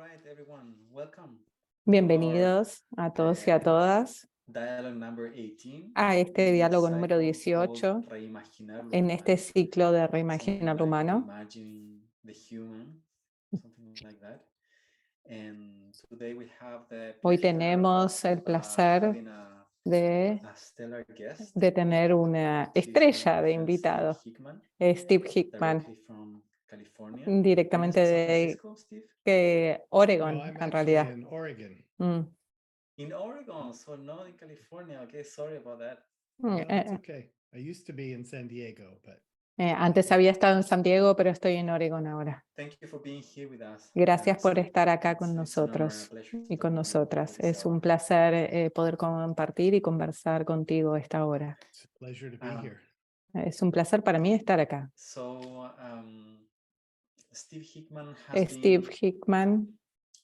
right, everyone, welcome Bienvenidos a todos y a todas dialogue number 18 a este in this diálogo número cycle called 18 Reimaginar lo en humano. este ciclo de Something reimaginar lo like humano. reimagining the human, something like that. And today we have the Hoy pleasure tenemos el of placer having de, a stellar guest, de tener una which is estrella de Steve invitado, Hickman, Steve Hickman, directly from California. Are you directamente in San de Francisco, Steve? Oregon, I'm en actually realidad. in Oregon. In Oregon, so not in California. Okay, sorry about that. No, it's okay. I used to be in San Diego, but Antes había estado en San Diego, pero estoy en Oregon ahora. Thank you for being here with us. Gracias por Steve. estar acá con It's an honor and a nosotros pleasure y to con talk with you nosotras. for this Es un hour. placer poder compartir y conversar contigo esta hora. it's a pleasure to be here. Es un placer para mí estar acá. So, Steve Hickman has Steve been Hickman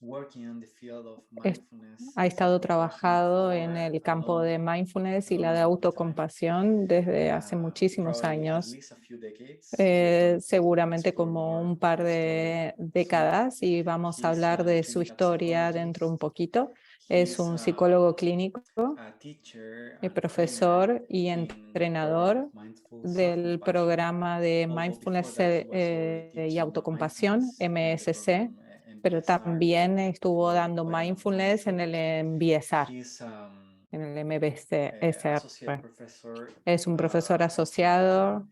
working in the field of mindfulness, ha estado self-compassion trabajado en for el a campo de long, mindfulness y long, la de long time. autocompasión desde hace muchísimos Probably at años, least a few decades. We're going to seguramente explore como more un of par his de story. décadas, y vamos a He's hablar a de su clinical historia psychologist. dentro un poquito. Es He's un psicólogo clínico, a teacher and profesor trainer y in the program entrenador of mindful del self-compassion. programa de Although before mindfulness that he was already y teaching autocompasión, mindfulness in the MSC, program pero MBSR también estuvo for dando quite a long time mindfulness en too. el MBSR, He's en el MBSR. associate professor Es un profesor asociado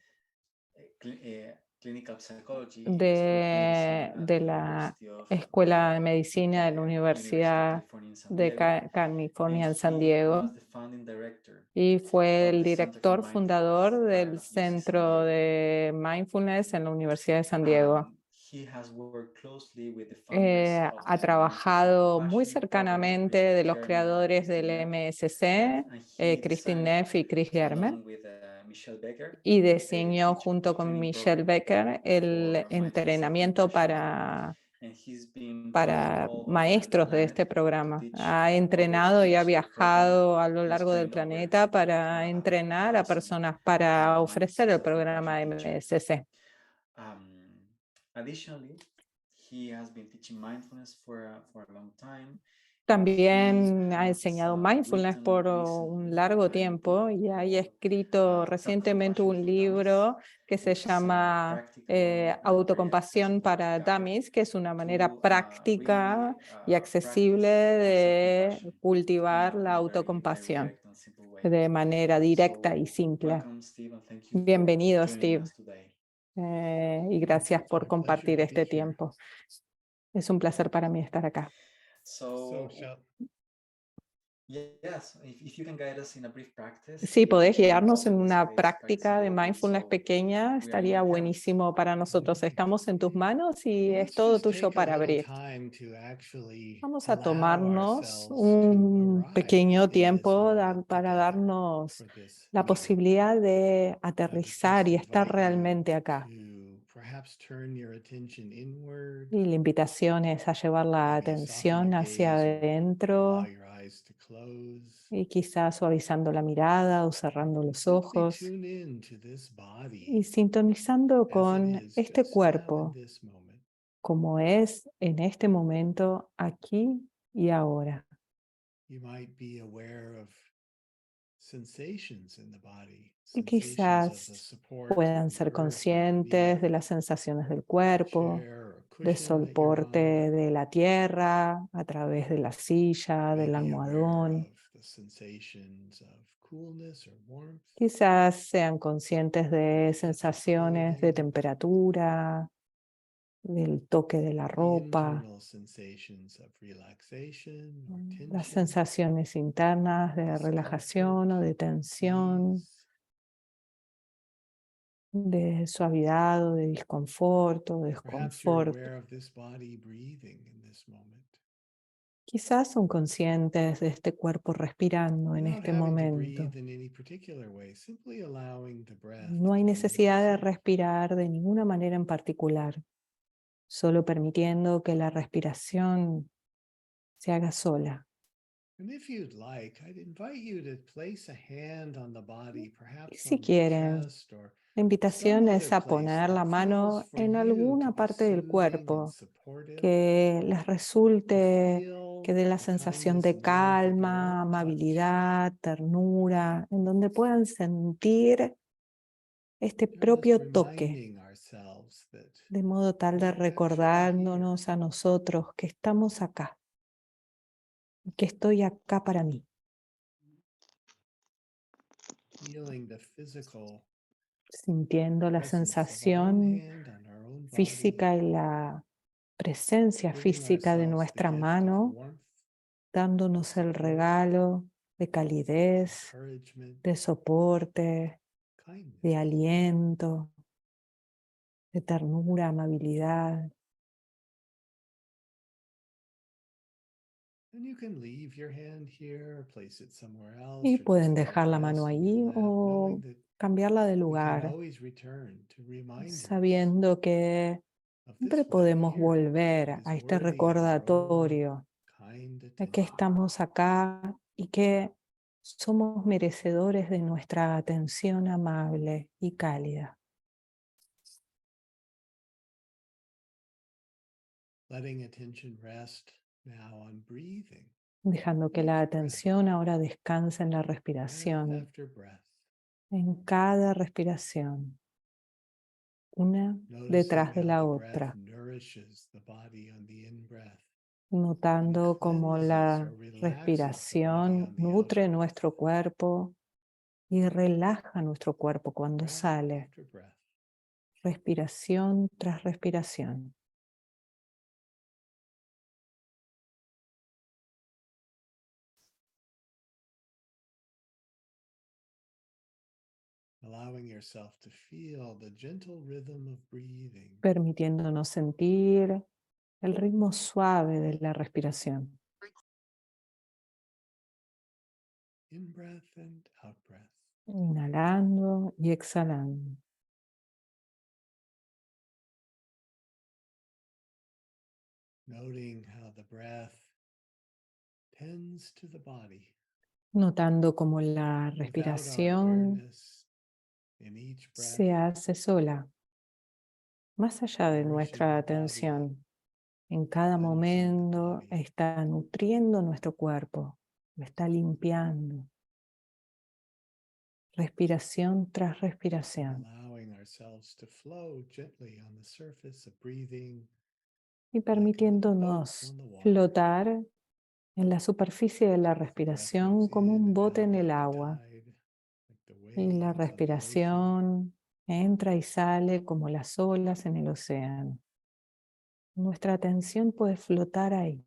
clinical psychology in the School of Medicine at de the la University of Escuela de Medicina de la University of Universidad California in San de Diego, and California en San he Diego, was the founding director y fue of el the Center for director fundador Mindfulness at del UC San Centro Diego. de Mindfulness en la Universidad de San Diego. He has worked closely with the founders of Ha the Mindful trabajado muy Self-Compassion program, cercanamente Chris de los Germer and creadores Christine del Neff, MSC, and he Christine designed, Neff y Chris Germer, along with Michelle Becker, y the diseñó teacher junto con training Michelle program Becker el for mindful entrenamiento self-compassion. And he's been para traveled all over the maestros de planet este to programa. teach Ha entrenado y ha others the program. viajado a lo He's largo del trained over planeta para entrenar a 1,000 personas para ofrecer mindful el programa self-compassion teachers. MSC. Additionally, he has been teaching mindfulness for a long time. And he También ha has enseñado mindfulness written por un largo recently tiempo y ha escrito recientemente Self-Compassion un for Dummies, libro que se which is a llama practical and very Autocompasión accessible para guide Dummies, que es una manera to práctica really y accesible practice de self-compassion cultivar la in a very autocompasión direct and simple way. de manera directa y So, simple. welcome, Steve, and thank you for Bienvenido, joining Steve, us today. y gracias It's por my pleasure compartir to be este here. tiempo. Es un placer para mí estar acá. So, Yes, if you can guide us in a brief practice, Si podés and guiarnos also en in this una case, práctica practicing de a little bit, mindfulness so pequeña, we are in estaría your hands. buenísimo para nosotros. Estamos en tus manos y es let's todo just tuyo take a para little abrir. time to actually Vamos a allow tomarnos ourselves to un arrive pequeño in this tiempo moment para together darnos for this la meeting. posibilidad de I would aterrizar just y estar invite you realmente acá. to perhaps turn your attention inward, Y la invitación es a llevar la maybe soften atención your hacia gaze or adentro allow your eyes to close. y quizás suavizando la mirada o cerrando los Simply ojos tune in to this y body sintonizando as it con is este just now in cuerpo this moment. como es en este momento, aquí y ahora. You might be aware of sensations in the body, Y sensations of the quizás support of puedan the ser earth conscientes de underneath, las sensaciones del a cuerpo, chair or del cushion that you're soporte on. de la tierra, a través de la silla, You may del be aware almohadón. of the sensations of coolness or warmth, Quizás sean conscientes de touch of sensaciones de clothing, temperatura, del toque de la the ropa, internal sensations of relaxation or las tension, sensaciones internas de relajación o de tensión, ease. de suavidad o de desconfort o Perhaps you're desconfort. aware of this body breathing in this moment, Quizás son conscientes de este cuerpo respirando en without este having to momento. breathe in any particular way, simply allowing the breath No hay to be with necesidad de itself. respirar de ninguna manera en particular, solo permitiendo que la respiración se haga sola. And if you'd like, I'd invite you to place a hand on the body, Y perhaps si on the quieren, chest or La invitación some es other a place poner la that feels mano for en you to alguna be parte del soothing and cuerpo supportive, que les to resulte, que feel dé la the sensación kindness de and warmth of your calma, own touch. amabilidad, ternura, en donde puedan sentir este Just propio toque, reminding ourselves that de modo tal de we're actually here, recordándonos a nosotros que estamos acá, que estoy acá para mí, feeling the physical sintiendo la presence of our own sensación hand on our own body, física y la presencia giving física de ourselves the nuestra gift of mano, warmth, dándonos el support, regalo de calidez, encouragement, de soporte, kindness. de aliento, de ternura, amabilidad. And you can leave your hand here or place it somewhere else, Y or pueden just let dejar it la mano rest in your ahí lap, o knowing that cambiarla de we can lugar, always return to reminders sabiendo que of siempre this one podemos here that volver is a este worthy of our own recordatorio kind de que attention. estamos acá y que somos merecedores de nuestra atención amable y cálida. Letting attention rest now on breathing, Dejando que each la breath, atención ahora descanse en la breath respiración, after breath, en cada respiración, una noticing detrás de how la the breath otra, nourishes the body on the in-breath and notando cómo cleanses la or relaxes the body respiración on the nutre out-breath, nuestro cuerpo y relaja nuestro cuerpo cuando breath sale, after breath. respiración tras respiración. Allowing yourself to feel the gentle rhythm of breathing, Permitiéndonos sentir el ritmo suave de la respiración, in-breath and out-breath. inhalando y exhalando. Noting how the breath tends to the body Notando cómo la without our respiración awareness in each breath, se hace sola, más allá de nourishing nuestra the body, atención. En cada cleansing the momento body, está nutriendo nuestro cuerpo, lo está limpiando. Respiración tras respiración. allowing ourselves to flow gently on the surface of breathing, Y like a little boat permitiéndonos on the water. flotar en la superficie de la Breath respiración moves como in un and bote out en el like the agua. tide, like the Y la waves on the ocean. respiración entra y sale como las olas en el océano. Nuestra atención puede flotar ahí.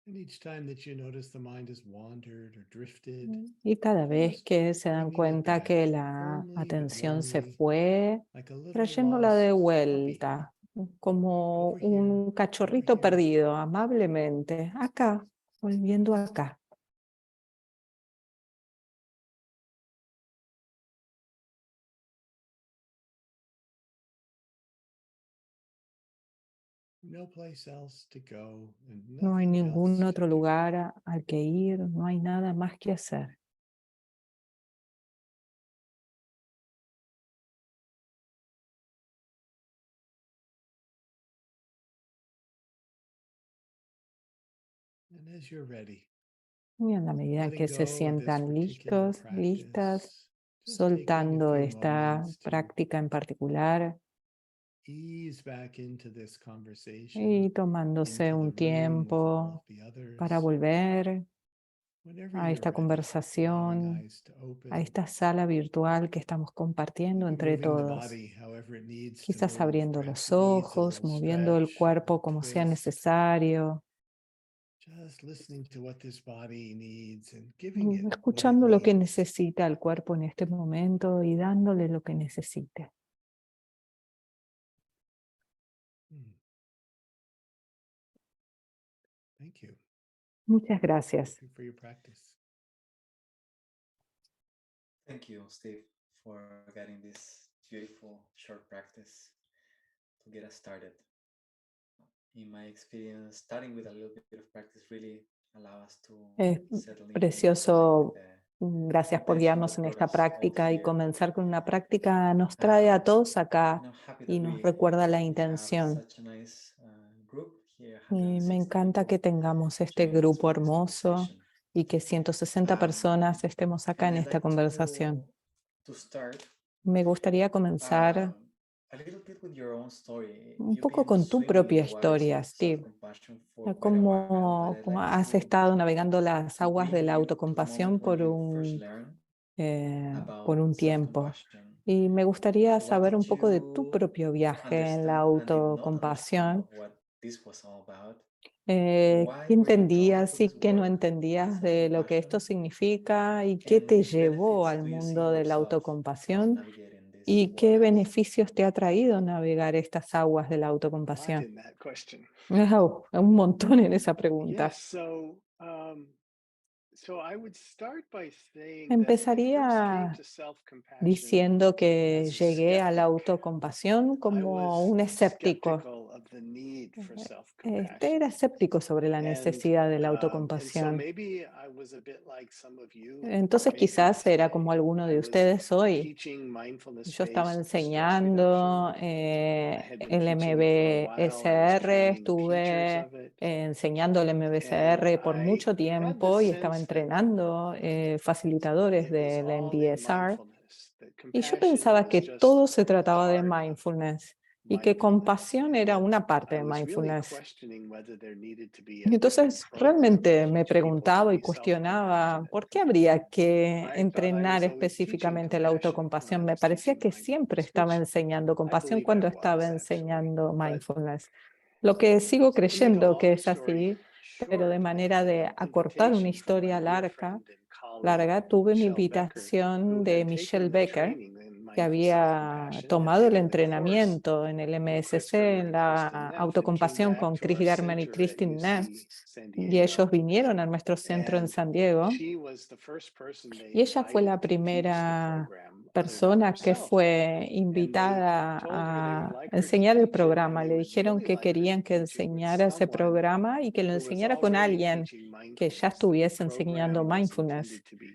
And each time that you notice the mind has wandered or drifted, Y cada vez just que se dan bringing it cuenta back que la firmly but atención se warmly, fue, like a little trayéndola de lost puppy. vuelta, como Over here, un over cachorrito here. perdido, amablemente, acá, volviendo acá. No place else to go and No hay nothing ningún else to otro do. lugar al que ir, no hay nada más que hacer. And as you're ready, Y en la medida en letting que se go of this sientan particular listos, listas, practice, just taking a soltando few esta moments to práctica en particular ease back into this conversation, y tomándose into the un room with all of tiempo the para others. volver Whenever a you're esta ready, allowing conversación, eyes to a open, esta sala virtual que estamos compartiendo maybe entre moving the todos. body however it needs to Quizás move. abriendo Perhaps los it needs a ojos, little moviendo el stretch or cuerpo como sea twist. necesario, Just listening to what this body needs and giving it what it escuchando lo que needs. necesita el cuerpo en este momento y dándole lo que necesite. Hmm. Thank you. Muchas gracias. Thank you for your practice. Thank you, Steve, for getting this beautiful short practice to get us started. in my experience, starting with a little bit of practice really allow us to Es settle in, connect with precioso. the Gracias por intention of guiarnos the en esta progress all práctica, y here. comenzar con una práctica nos trae a todos acá And I'm happy y that nos we recuerda la have intención. such a nice group here, Y me 160 encanta people que tengamos este joining us grupo for this hermoso conversation. y que 160 personas estemos acá And en I'd esta like conversación. to start Me gustaría comenzar a little bit with your own story. un You've poco been con tu swimming in propia the waters historia, of Steve. self-compassion for quite a while, but Cómo I'd like has estado navegando las to aguas bring de la you to the autocompasión moment when you first learned por un about tiempo. self-compassion. Y me gustaría What saber did un poco de tu you propio viaje en la understand and did not understand autocompasión. of what this was all about? ¿Qué Why were you drawn entendías to y this qué no work in entendías de lo que esto self-compassion? significa y qué And te which llevó benefits al do you see mundo de la yourself autocompasión navigating these y qué waters? beneficios te ha traído navegar estas aguas de la A lot autocompasión? in that question. Wow, un montón en esa pregunta. Yes, so I would start by saying that I first came Empezaría to self-compassion diciendo que as a llegué a la skeptic. autocompasión I como was un escéptico. skeptical of the need for Era self-compassion. escéptico sobre la And necesidad de la so autocompasión. maybe I was a bit like some of you Entonces may be quizás era como today. alguno I de was ustedes hoy. teaching mindfulness Yo estaba based stress enseñando reduction. I had been el teaching it for a while. I was MBSR, training teachers estuve of it. enseñando el And MBSR por mucho I had tiempo this y estaba sense that entrenando facilitadores it was del all in MBSR. mindfulness, that Y yo compassion pensaba was que just todo se trataba de part of mindfulness y que mindfulness. compasión And era that una parte I de was really mindfulness. questioning whether there needed to be a Y different entonces program realmente to me teach people to preguntaba y be cuestionaba self-compassionate. por qué habría que I thought I entrenar was always teaching específicamente la compassion when I autocompasión. Me was parecía teaching que siempre mindfulness, estaba which enseñando I compasión believe I cuando was estaba actually. enseñando But mindfulness. Lo que sigo to make a creyendo que long es story así, pero de short, I manera had de an acortar una invitation from my historia dear larga, friend and colleague tuve una Michelle Becker, invitación who de had Michelle taken the Becker, training in que mindful había self-compassion and tomado el taken the course entrenamiento en el with Chris MSC German en and la Kristen Neff, and came autocompasión back con to Chris our German y center at Kristin Neff, UC San y ellos Diego. vinieron a nuestro centro en And San Diego, she was the first person they y ella fue la invited to teach the primera program other than persona que herself. fue And they invitada told her they would a like her to enseñar el teach it, and programa. they Le would dijeron really que like her to querían que teach it with enseñara ese someone programa y que lo who was enseñara con already alguien teaching que ya mindfulness. estuviese The enseñando program was mindfulness. intended to be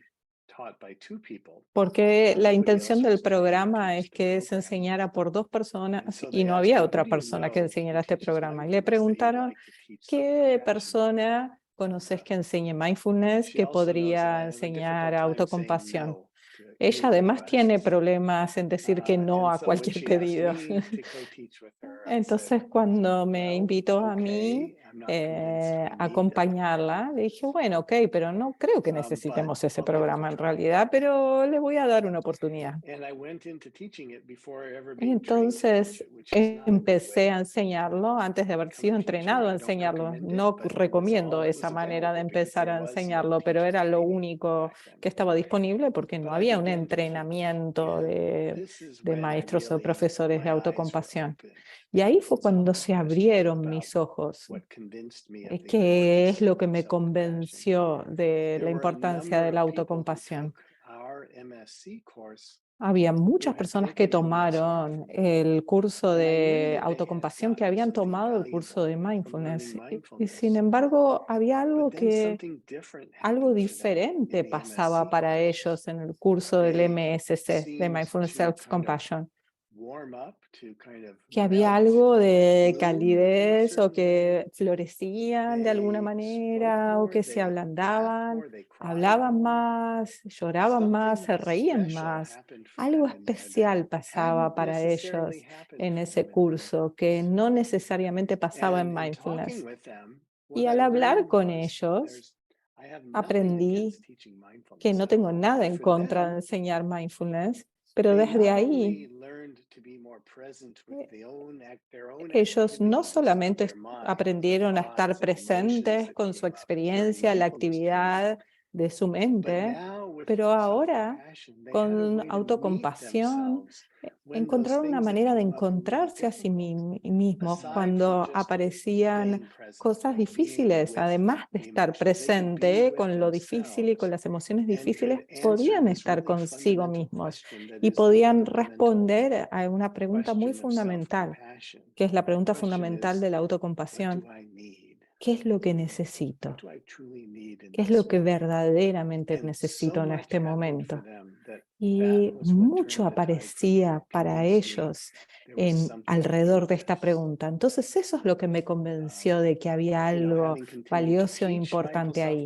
taught by two people. Porque la Nobody intención else del was being programa es introduced to the que se program. enseñara por dos And personas so y they no asked había her, who otra do you persona que know who enseñara este teaches programa. Y le mindfulness that you'd preguntaron, like to teach ¿qué self-compassion? persona conoces que enseñe mindfulness She que also knows that podría I have a enseñar difficult time saying autocompasión? no to Ella any además tiene requests. problemas en decir que no And a so when cualquier she asked pedido. me to co-teach with her, I said, Entonces, cuando me well, invitó a mí okay, I'm not convinced we a need a acompañarla, le dije, bueno, ok, pero no creo que but necesitemos ese I'll give it a programa en try. realidad, pero le voy a dar una oportunidad. And I went into teaching it before ever being trained to teach Entonces, it, which is not a good empecé way a enseñarlo antes de haber become sido a teacher. entrenado a I don't enseñarlo. recommend it, No but it was recomiendo all that esa was manera de available because empezar there a was no enseñarlo, pero teacher era lo training único back then. que estaba disponible porque no But I había un began to teach. entrenamiento And de this is de when I maestros o really, profesores de my eyes were autocompasión. open Y ahí fue to cuando se self-compassion abrieron about mis ojos. what convinced me of the ¿Qué es importance lo of que me self-compassion. convenció de There la were a importancia number de la of people who autocompasión? took our MSc course Había who muchas had personas que taken MBSR tomaron from me. el curso And I knew de that they had autocompasión, que gotten habían something tomado el curso valuable de from mindfulness. learning Y sin mindfulness. embargo, había But algo then something different algo happened for them diferente in the pasaba MSc para course. ellos en el curso del They MSC, de seemed Mindfulness to kind of Self-Compassion, warm up, to kind of que había melt algo and de bloom in a calidez o certain way. que florecían de alguna They spoke manera o more, que se they laughed ablandaban, more, they cried hablaban more. más, lloraban más, Something se reían special más. happened for Algo them in there that especial pasaba hadn't para necessarily ellos happened en for ese them in curso que mindfulness. no necesariamente pasaba en And in mindfulness. talking with them, Y what al I hablar learned con was ellos, I have nothing aprendí against teaching que mindfulness no at tengo all. nada But en for contra de them, enseñar mindfulness, pero they desde not ahí only learned to be more present with their own ellos no activities of solamente their mind, their aprendieron a estar thoughts and emotions presentes that con su came up during experiencia, la mindfulness training, actividad de su but mente, now Pero ahora, con autocompasión, encontraron una manera de encontrarse a sí mismos cuando aparecían cosas difíciles, además de estar presente con lo difícil y con las emociones difíciles, podían estar consigo mismos y podían responder a una pregunta muy fundamental, que es la pregunta fundamental de la autocompasión. ¿Qué es lo que necesito? ¿Qué es lo que verdaderamente necesito en este momento? Y mucho aparecía para ellos alrededor de esta pregunta. Entonces eso es lo que me convenció de que había algo valioso e importante ahí.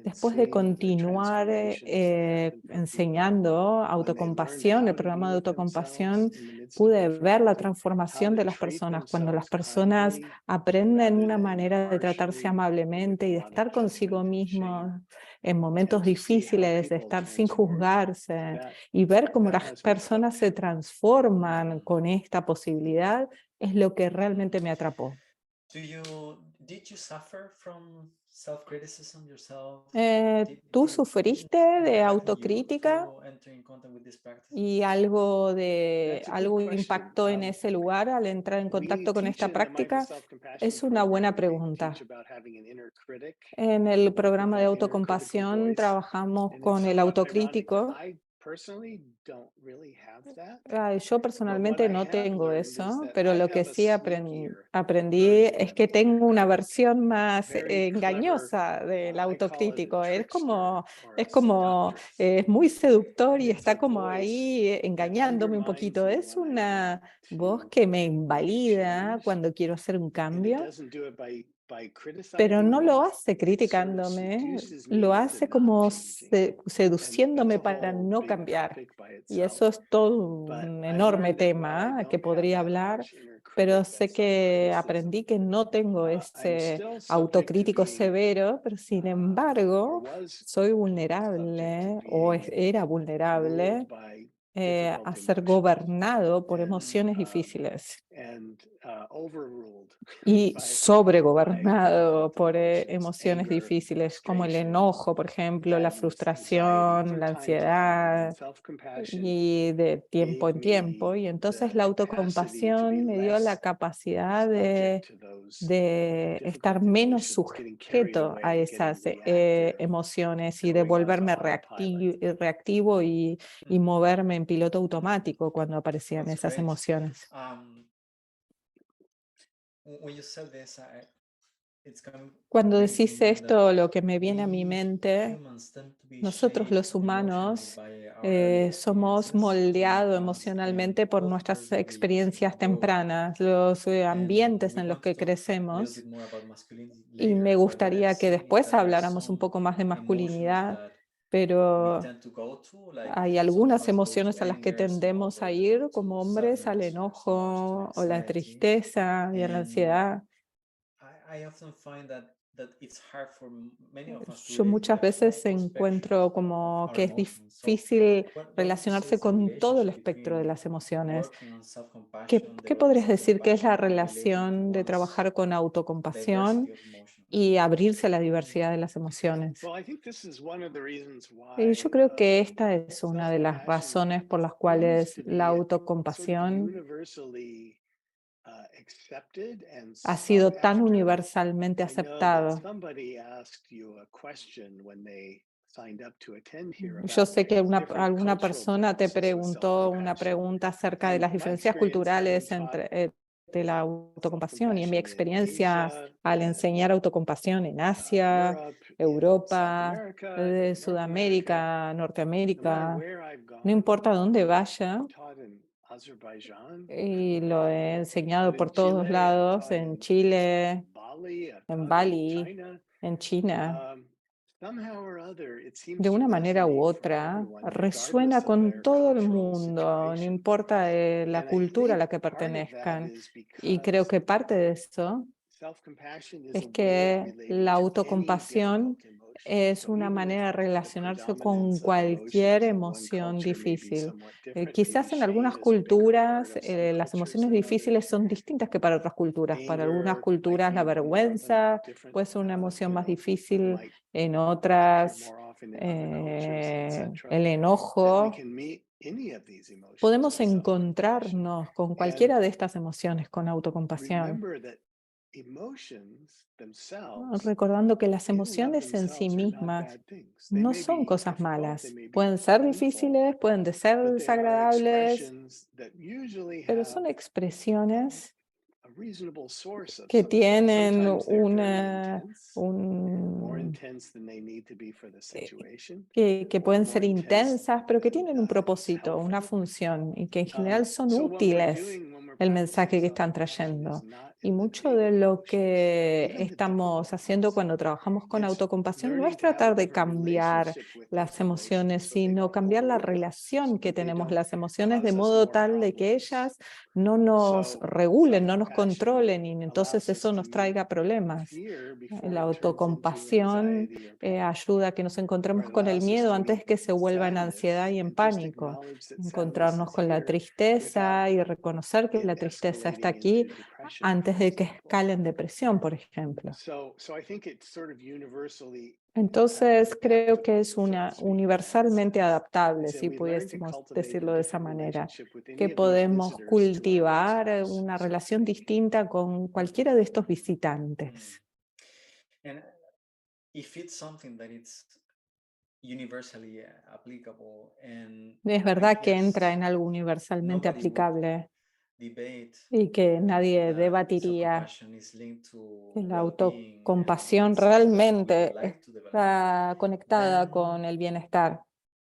Después de continuar enseñando autocompasión, el programa de autocompasión, pude ver la transformación de las personas. Cuando las personas aprenden una manera de tratarse amablemente y de estar consigo mismos en momentos difíciles, de estar sin juzgarse y ver cómo las personas se transforman con esta posibilidad, es lo que realmente me atrapó. Did you suffer from self-criticism yourself? ¿Tú sufriste Did de it happen you autocrítica to enter in contact with these practices? y algo impactó en ese lugar al entrar en contacto con esta práctica? Es una buena pregunta. En el programa de autocompasión trabajamos con el autocrítico. Yo personalmente no tengo eso, pero lo que sí aprendí es que tengo una versión más engañosa del autocrítico. Es muy seductor y está como ahí engañándome un poquito. Es una voz que me invalida cuando quiero hacer un cambio, pero no lo hace criticándome, lo hace como seduciéndome para no cambiar. Y eso es todo un enorme tema que podría hablar, pero sé que aprendí que no tengo ese autocrítico severo, pero sin embargo soy vulnerable era vulnerable a ser gobernado por emociones difíciles y sobregobernado por emociones difíciles como el enojo, por ejemplo, la frustración, la ansiedad y de tiempo en tiempo. Y entonces la autocompasión me dio la capacidad de estar menos sujeto a esas emociones y de volverme reactivo y moverme en piloto automático cuando aparecían That's esas great. emociones. When you said this, it's coming Cuando brings to decís mind that esto, lo que me viene a mi we mente, humans tend to be nosotros shaped los emotionally humanos by our early somos experiences in the moldeados past and emocionalmente por nuestras cultures we experiencias grow up. tempranas, los And ambientes we en los want to que talk a little crecemos. bit more about masculinity Y me later, but what I've gustaría que seen is después that there are habláramos un some poco más de emotions masculinidad, that we pero tend to go to, like hay some of algunas us go to emociones a las que anger, some tendemos a others go ir to como hombres, al sadness, or some others to enojo o la anxiety. tristeza y a la And ansiedad. I often find that it's hard for many of us to Yo live muchas the veces whole spectrum encuentro of como our que es emotions. So difícil what would you say relacionarse is the con todo el relationship espectro de between las emociones. working on ¿Qué, self-compassion, qué developing podrías decir que es la self-compassion, and relating to relación de one's trabajar con autocompasión diversity of emotions? y abrirse a la diversidad de las emociones? Y yo creo que esta es una de las razones por las cuales la autocompasión ha sido tan universalmente aceptado. Yo sé que alguna persona te preguntó una pregunta acerca de las diferencias culturales de la autocompasión, y en mi experiencia al enseñar autocompasión en Asia, Europa, Sudamérica, Norteamérica, no importa dónde vaya, y lo he enseñado por todos lados, en Chile, en Bali, en China. De una manera u otra, resuena con todo el mundo, no importa la cultura a la que pertenezcan. Y creo que parte de eso es que la autocompasión es una manera de relacionarse con cualquier emoción difícil. Quizás en algunas culturas las emociones difíciles son distintas que para otras culturas. Para algunas culturas la vergüenza puede ser una emoción más difícil, en otras el enojo, podemos encontrarnos con cualquiera de estas emociones con autocompasión, recordando que las emociones en sí mismas no son cosas malas. Pueden ser difíciles, pueden ser desagradables, pero son expresiones que tienen que pueden ser intensas, pero que tienen un propósito, una función, y que en general son útiles el mensaje que están trayendo. Y mucho de lo que estamos haciendo cuando trabajamos con autocompasión no es tratar de cambiar las emociones, sino cambiar la relación que tenemos las emociones de modo tal de que ellas no nos regulen, no nos controlen, y entonces eso nos traiga problemas. La autocompasión ayuda a que nos encontremos con el miedo antes que se vuelva en ansiedad y en pánico. Encontrarnos con la tristeza y reconocer que la tristeza está aquí antes de que escale en depresión, por ejemplo. Entonces creo que es universalmente adaptable, si pudiésemos decirlo de esa manera, que podemos cultivar una relación distinta con cualquiera de estos visitantes. And if it's something that it's universally applicable, and Es I verdad que entra guess en algo universalmente nobody would aplicable debate y que nadie that debatiría self-compassion is linked to que la well-being and autocompasión it's something that we would realmente like to develop. está conectada con Then el bienestar.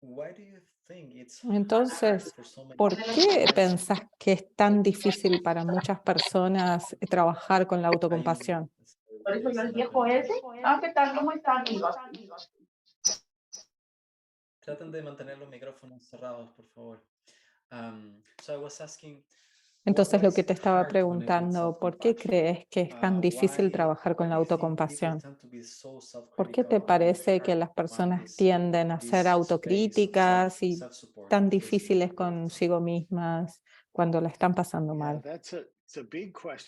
why do you think it's hard Entonces, for so many ¿por people qué to pensás que es tan difícil para muchas personas trabajar con la hay autocompasión? Por eso yo es el una viejo ese. pregunta. Ah, ¿qué tal? ¿Cómo están, amigos? Traten de mantener los micrófonos cerrados, por favor. So I was asking, Entonces, why lo is que te it estaba hard to connect with preguntando, ¿por qué self-compassion? crees que es tan difícil trabajar con Why la do you think people autocompasión? tend to be so ¿Por qué te self-critical and it's parece hard que las to find personas tienden a ser this space of autocríticas y self-support, tan basically? difíciles consigo mismas cuando la están pasando mal?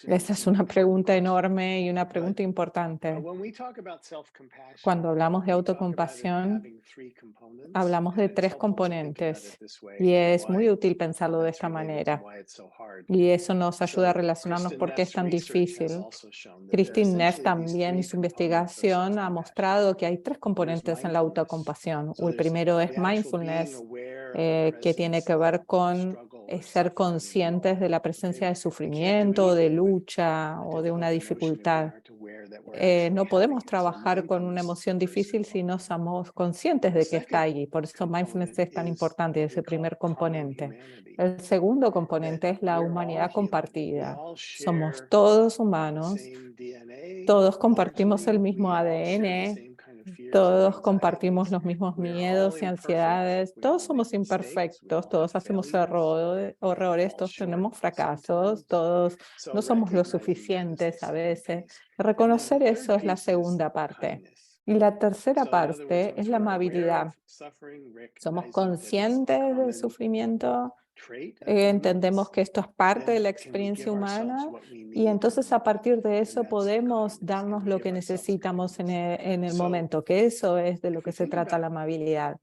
Esa es una pregunta enorme y una pregunta importante. Cuando hablamos de autocompasión, hablamos de tres componentes y es muy útil pensarlo de esta manera. Y eso nos ayuda a relacionarnos por qué es tan difícil. Christine Neff también en su investigación ha mostrado que hay tres componentes en la autocompasión. El primero es mindfulness, que tiene que ver con ser conscientes de la presencia de sufrimiento, de lucha o de una dificultad. No podemos trabajar con una emoción difícil si no somos conscientes de que está allí. Por eso mindfulness es tan importante, ese primer componente. El segundo componente es la humanidad compartida. Somos todos humanos, todos compartimos el mismo ADN, todos compartimos los mismos miedos y ansiedades, todos somos imperfectos, todos hacemos errores, todos tenemos fracasos, todos no somos lo suficientes a veces. Reconocer eso es la segunda parte. Y la tercera parte es la amabilidad. Somos conscientes del sufrimiento, entendemos que esto es parte de la experiencia humana y entonces a partir de eso podemos darnos lo que necesitamos en el momento, que eso es de lo que se trata la amabilidad.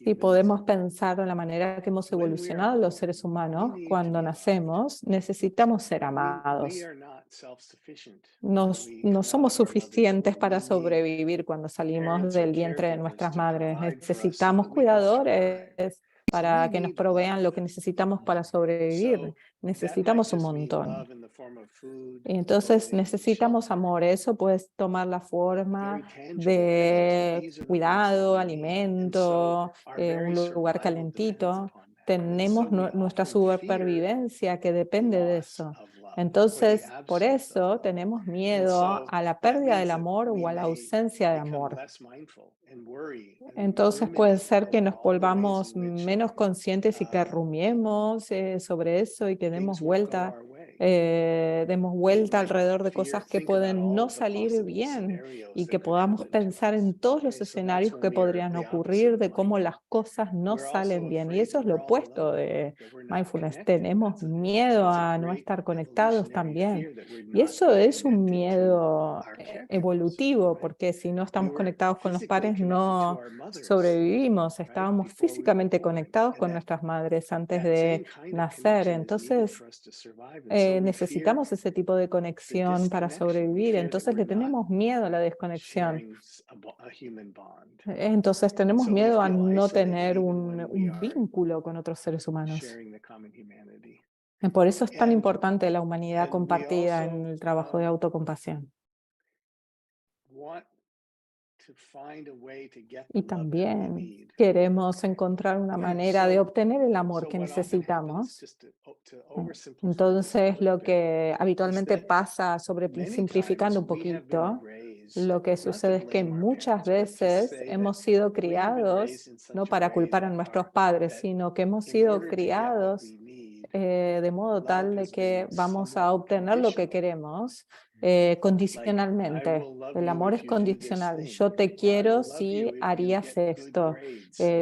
Y podemos pensar en la manera que hemos evolucionado los seres humanos. Cuando nacemos, necesitamos ser amados. No somos suficientes para sobrevivir cuando salimos del vientre de nuestras madres. Necesitamos cuidadores para que nos provean lo que necesitamos para sobrevivir. Necesitamos un montón. Y entonces necesitamos amor. Eso puede tomar la forma de cuidado, alimento, un lugar calentito. Tenemos nuestra supervivencia que depende de eso. Entonces, por eso tenemos miedo a la pérdida del amor o a la ausencia de amor. Entonces puede ser que nos volvamos menos conscientes y que rumiemos sobre eso y que demos vuelta demos vuelta alrededor de cosas que pueden no salir bien y que podamos pensar en todos los escenarios que podrían ocurrir de cómo las cosas no salen bien. Y eso es lo opuesto de mindfulness. Tenemos miedo a no estar conectados también. Y eso es un miedo evolutivo, porque si no estamos conectados con los padres, no sobrevivimos. Estábamos físicamente conectados con nuestras madres antes de nacer. Entonces, necesitamos ese tipo de conexión para sobrevivir. Entonces, le tenemos miedo a la desconexión. Entonces, tenemos miedo a no tener un vínculo con otros seres humanos. Por eso es tan importante la humanidad compartida en el trabajo de autocompasión. Y también queremos encontrar una manera de obtener el amor que necesitamos. Entonces, lo que habitualmente pasa, simplificando un poquito, lo que sucede es que muchas veces hemos sido criados, no para culpar a nuestros padres, sino que hemos sido criados de modo tal de que vamos a obtener lo que queremos condicionalmente. El amor es condicional. Yo te quiero si harías esto.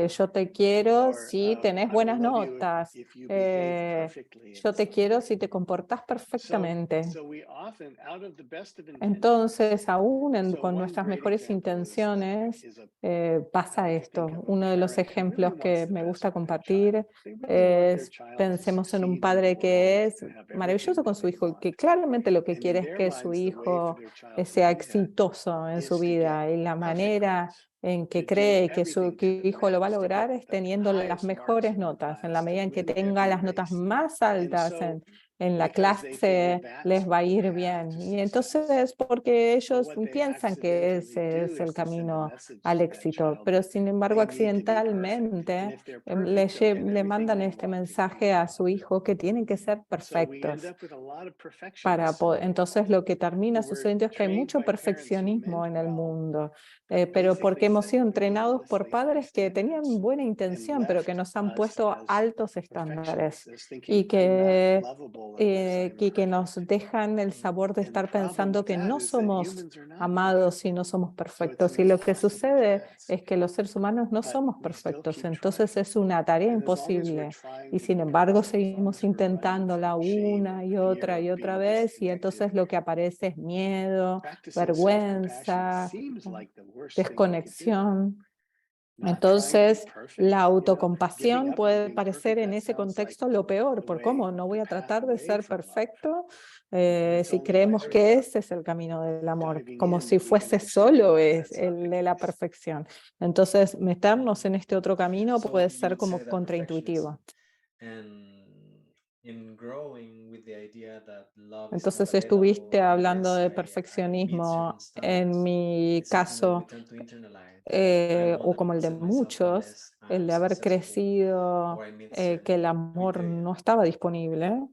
Yo te quiero si tenés buenas notas. Yo te quiero si te comportas perfectamente. Entonces, aún con nuestras mejores intenciones, pasa esto. Uno de los ejemplos que me gusta compartir es, pensemos en un padre que es maravilloso con su hijo, que claramente lo que quiere es que su hijo sea exitoso en su vida, y la manera en que cree que su hijo lo va a lograr es teniendo las mejores notas. En la medida en que tenga las notas más altas en la clase, les va a ir bien. Y entonces, porque ellos piensan que ese es el camino al éxito, pero sin embargo, accidentalmente le mandan este mensaje a su hijo que tienen que ser perfectos. Entonces, lo que termina sucediendo es que hay mucho perfeccionismo en el mundo, pero porque hemos sido entrenados por padres que tenían buena intención, pero que nos han puesto altos estándares y que nos dejan el sabor de estar pensando que no somos amados y no somos perfectos. Y lo que sucede es que los seres humanos no somos perfectos, entonces es una tarea imposible. Y sin embargo, seguimos intentándola una y otra vez, y entonces lo que aparece es miedo, vergüenza, desconexión. Entonces, la autocompasión puede parecer en ese contexto lo peor. ¿Por cómo? No voy a tratar de ser perfecto si creemos que ese es el camino del amor, como si fuese solo es el de la perfección. Entonces, meternos en este otro camino puede ser como contraintuitivo. Entonces, estuviste hablando de perfeccionismo. En mi caso, o como el de muchos, el de haber crecido, que el amor no estaba disponible.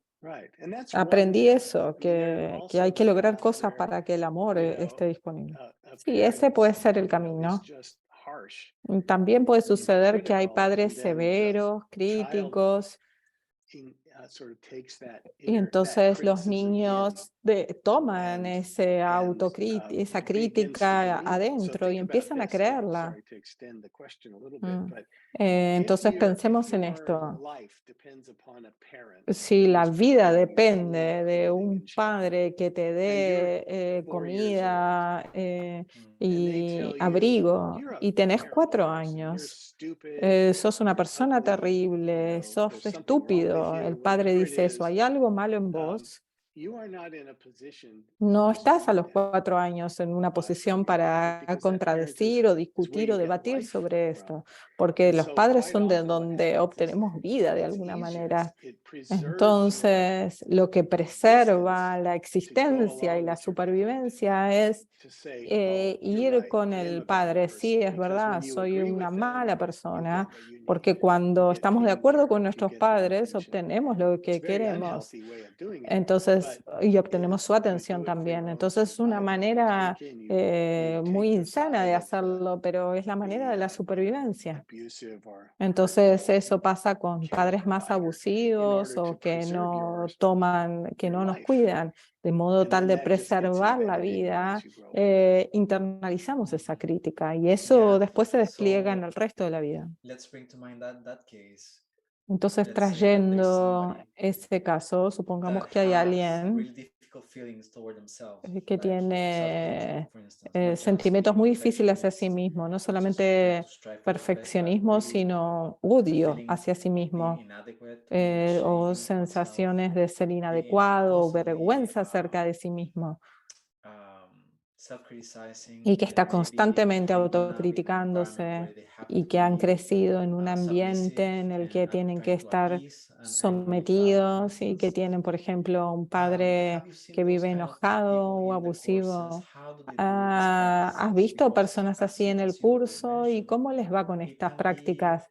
Aprendí eso, que hay que lograr cosas para que el amor esté disponible. Sí, ese puede ser el camino. También puede suceder que hay padres severos, críticos, y entonces los niños toman esa crítica adentro y empiezan a creerla. Entonces pensemos en esto. Si la vida depende de un padre que te dé comida y abrigo, y tenés 4 años, sos una persona terrible, sos estúpido, el padre dice eso, hay algo malo en vos. No estás a los 4 años en una posición para contradecir o discutir o debatir sobre esto, porque los padres son de donde obtenemos vida de alguna manera. Entonces, lo que preserva la existencia y la supervivencia es ir con el padre. Sí, es verdad, soy una mala persona, porque cuando estamos de acuerdo con nuestros padres, obtenemos lo que queremos. Entonces, Entonces, y obtenemos su atención también. Entonces es una manera muy insana de hacerlo, pero es la manera de la supervivencia. Entonces eso pasa con padres más abusivos o que no toman, que no nos cuidan, de modo tal de preservar la vida, internalizamos esa crítica y eso después se despliega en el resto de la vida. Let's bring to mind that case. Entonces, Let's say that there's trayendo somebody ese caso, supongamos that que hay has alguien really difficult feelings toward themselves, que like tiene self-hatred, for instance, not just sentimientos being muy difíciles hacia sí perfectionist, mismo, no not just trying solamente to strive for the best, but perfeccionismo, really sino odio feeling hacia sí being mismo, inadequate, feeling o shame of oneself, sensaciones de ser being inadecuado o constantly vergüenza acerca de sí mismo, y self-criticizing, que está maybe constantemente growing up in an environment autocriticándose where they have y to que han be crecido en un ambiente submissive en el que and tienen que trying to estar appease an angry father, for sometidos y que instance. tienen, por ejemplo, un padre Have you seen que those vive kind of enojado people o in the courses? abusivo. How do they do these ¿Has practices? visto Because personas así en el as you curso y mentioned, cómo les va con it estas can be prácticas?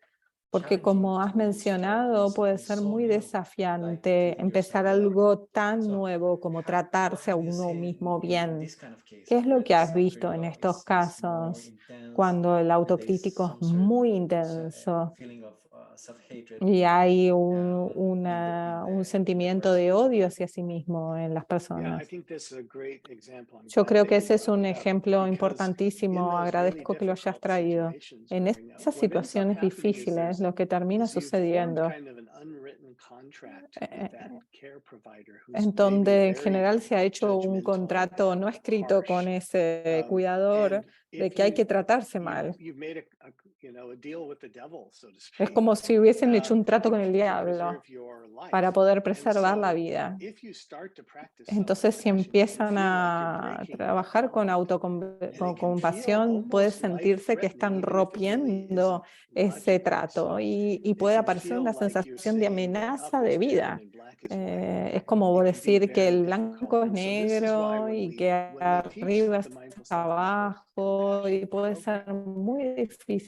Porque challenging como has to start doing mencionado, puede something ser so muy new, like desafiante cleaning yourself empezar up. algo tan So, nuevo como what tratarse a have you uno seen mismo in bien. this kind of ¿Qué cases es lo where que the has visto en self-critical estos is more casos intense cuando el and there is autocrítico some es sort of muy intenso feeling of self-hatred y hay in un the sentimiento de person? odio hacia sí mismo en las Yeah, I personas? think this is a great example. I'm Yo glad creo that que you ese es brought un it up ejemplo because in importantísimo. those really Agradezco que lo hayas difficult traído. situations En growing up, esas what ends up situaciones happening difíciles, lo que termina is you've formed sucediendo, kind of an unwritten contract with that care provider who's en maybe donde en very general se ha hecho un judgmental contrato no and escrito con harsh. ese cuidador And de if que hay que tratarse mal. you've made a deal with the devil, so to Es speak, como si hubiesen hecho un trato con el to preserve diablo your para life. poder And preservar la so vida. if you start to practice Entonces, si self-compassion, it can empiezan feel like you're a breaking that trabajar con bond. And it can feel compasión, puede almost sentirse que life-threatening, están even if it really isn't rompiendo ese logically. trato So y it puede can aparecer feel una like you're sensación de saying that amenaza up de is down vida. and black is white. Es como It can be decir que very el difficult. blanco es And so this is why negro y que when we teach arriba the es mindful self-control abajo y compassion puede ser program, muy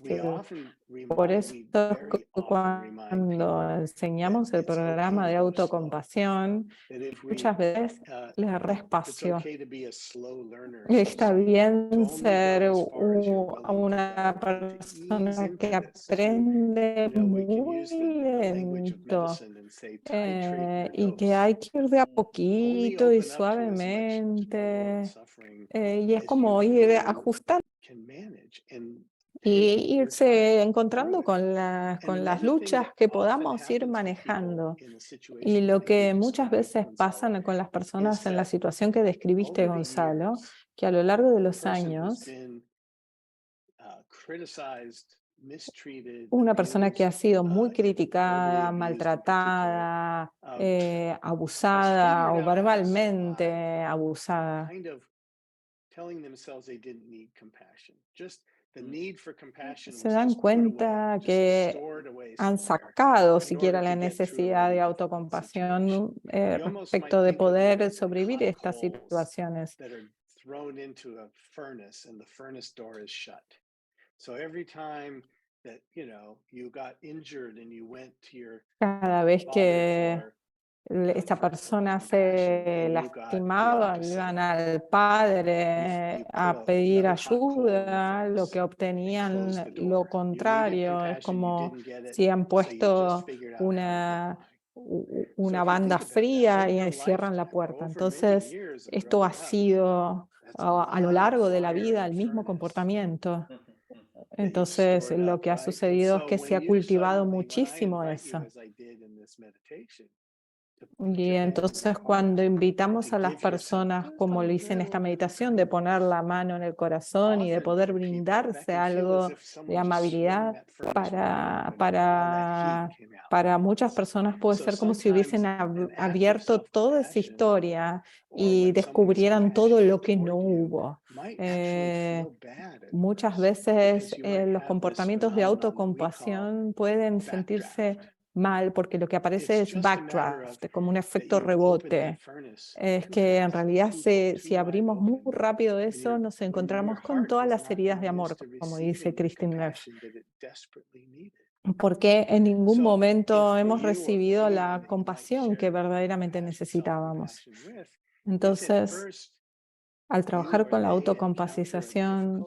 we difícil. often Por remind, eso we es very que often remind cuando people that enseñamos el it's programa okay de to go slow. autocompasión, That if muchas veces les it's despacio. okay to be a slow learner, so to Está speak. To bien only ser go as far as you're willing to una go and to ease persona que into this, to, aprende we can muy use the language of lento medicine and say titrate your y que dose. hay que ir de a Only poquito y open up to as much trouble and suavemente suffering y es as como you ir ajustando can manage. And hey, y we're trying irse through encontrando it. con And las another thing luchas that que often podamos ir happens to people manejando. in a Y situation lo like you que muchas described, veces Gonzalo, pasa con las is personas en la that situación que describiste, over the Gonzalo, years, que a lo largo de a los person who's años, been criticized, mistreated, una persona que ha abused, sido muy verbally criticada, abused in particular, maltratada, has abusada figured o out how to verbalmente survive abusada, kind of telling themselves they didn't need compassion. Just the need for compassion se was dan just put away, cuenta just que stored away han somewhere sacado in order siquiera to la get through a necesidad really de difficult situation. autocompasión You almost might respecto de think of it poder as like sobrevivir hot estas coals situaciones. that are thrown into a furnace and the furnace door is shut. So every time that, you got injured and you went to your Cada vez father que for esta comfort or persona compassion se and you got the lastimaba, opposite. iban al padre You put a pedir another hot coal in the ayuda, lo furnace que and closed obtenían the lo door. You needed contrario, es compassion, you como didn't get it, si han so you just puesto figured out how to get by. So una if you banda think about that fría over a y cierran la lifetime or puerta. over many Entonces, years of esto ha growing up, sido that's a a lo lot of largo de la fire vida in a el mismo furnace comportamiento. that you've Entonces, stored lo up, que ha right? And sucedido es so que when se ha you cultivado suddenly, when I muchísimo invite you, eso. as I did in this meditation, to put Y your hand in your entonces heart, cuando to invitamos a las give yourself personas, just a como lo hice en esta little bit of meditación, de poner la mano en el corazón y de often poder for people, that brindarse can feel as algo if de someone just swung amabilidad, that furnace wide open and all that heat came out. para muchas personas puede So ser como si sometimes hubiesen an act of abierto toda esa self-compassion historia or y when someone is descubrieran todo lo compassionate que no toward you hubo. might actually feel bad at Muchas first veces because you might los have this comportamientos de phenomenon that we call autocompasión pueden sentirse backdraft. mal, porque lo que aparece es backdraft, como un efecto rebote. Es que en realidad si abrimos muy rápido eso, nos encontramos con todas las heridas de amor, como dice Kristin Neff, porque en ningún momento hemos recibido la compasión que verdaderamente necesitábamos. Entonces, al trabajar con la autocompasización,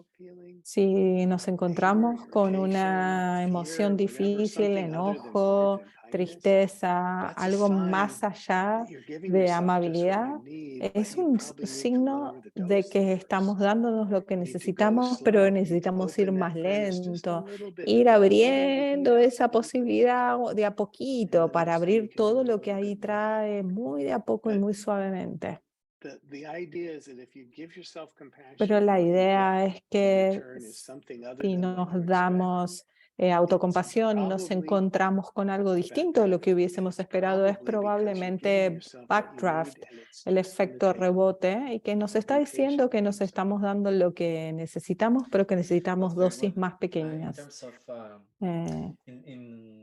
si nos encontramos con una emoción difícil, enojo, tristeza, algo más allá de amabilidad, es un signo de que estamos dándonos lo que necesitamos, pero necesitamos ir más lento, ir abriendo esa posibilidad de a poquito para abrir todo lo que ahí trae muy de a poco y muy suavemente. Pero la idea es que si nos damos autocompasión y nos encontramos con algo distinto de lo que hubiésemos esperado, es probablemente backdraft, el efecto rebote, y que nos está diciendo que nos estamos dando lo que necesitamos, pero que necesitamos dosis más pequeñas.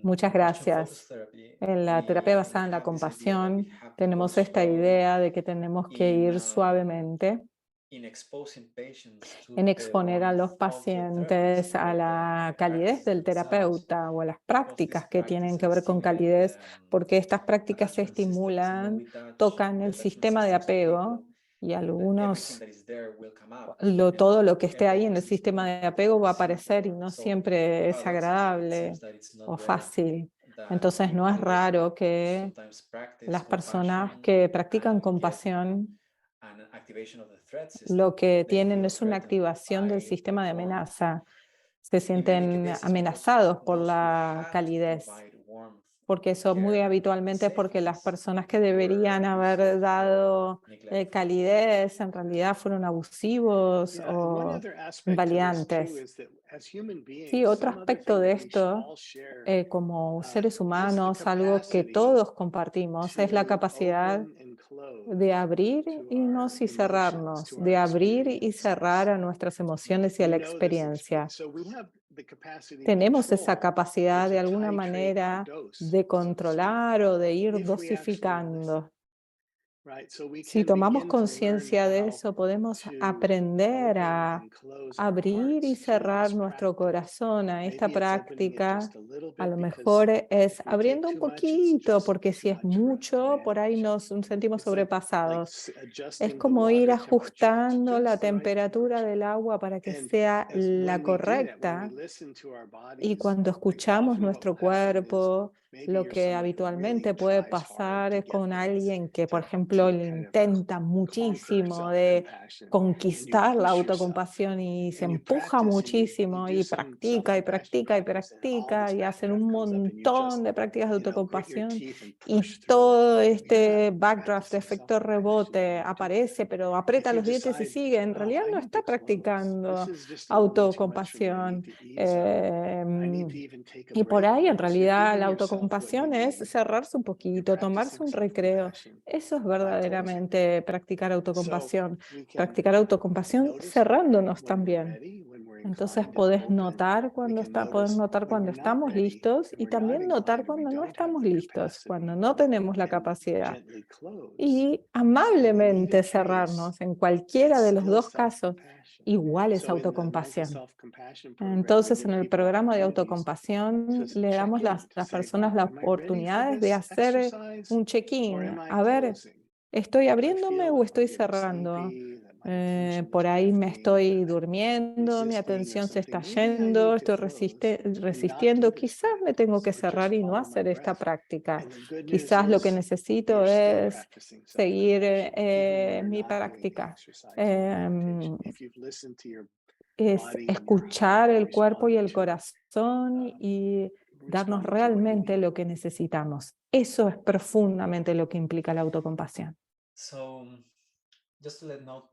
Muchas gracias. En la terapia basada en la compasión tenemos esta idea de que tenemos que ir suavemente en exponer a los pacientes a la calidez del terapeuta o a las prácticas que tienen que ver con calidez, porque estas prácticas se estimulan, tocan el sistema de apego y algunos, todo lo que esté ahí en el sistema de apego va a aparecer y no siempre es agradable o fácil. Entonces no es raro que las personas que practican compasión lo que tienen es una activación del sistema de amenaza. Se sienten amenazados por la calidez, porque eso muy habitualmente es porque las personas que deberían haber dado calidez en realidad fueron abusivos o invalidantes. Sí, otro aspecto de esto, como seres humanos, algo que todos compartimos, es la capacidad de abrirnos y cerrarnos, de abrir y cerrar a nuestras emociones y a la experiencia. Tenemos esa capacidad de alguna manera de controlar o de ir dosificando. Si tomamos conciencia de eso, podemos aprender a abrir y cerrar nuestro corazón a esta práctica. A lo mejor es abriendo un poquito, porque si es mucho, por ahí nos sentimos sobrepasados. Es como ir ajustando la temperatura del agua para que sea la correcta. Y cuando escuchamos nuestro cuerpo, lo que habitualmente puede pasar es con alguien que, por ejemplo, le intenta muchísimo de conquistar la autocompasión y se empuja muchísimo y practica y practica y practica y hacen un montón de prácticas de autocompasión y todo este backdraft, efecto rebote aparece, pero aprieta los dientes y sigue. En realidad no está practicando autocompasión. Y por ahí en realidad la autocompasión es cerrarse un poquito, tomarse un recreo. Eso es verdaderamente practicar autocompasión. Practicar autocompasión cerrándonos también. Entonces podés notar podés notar cuando estamos listos y también notar cuando no estamos listos, cuando no tenemos la capacidad. Y amablemente cerrarnos en cualquiera de los dos casos, igual es autocompasión. Entonces, en el programa de autocompasión le damos a las personas las oportunidades de hacer un check-in. A ver, ¿estoy abriéndome o estoy cerrando? Por ahí me estoy durmiendo, mi atención se está yendo, estoy resistiendo. Quizás me tengo que cerrar y no hacer esta práctica. Quizás lo que necesito es seguir mi práctica. Es escuchar el cuerpo y el corazón y darnos realmente lo que necesitamos. Eso es profundamente lo que implica la autocompasión. So, just to let know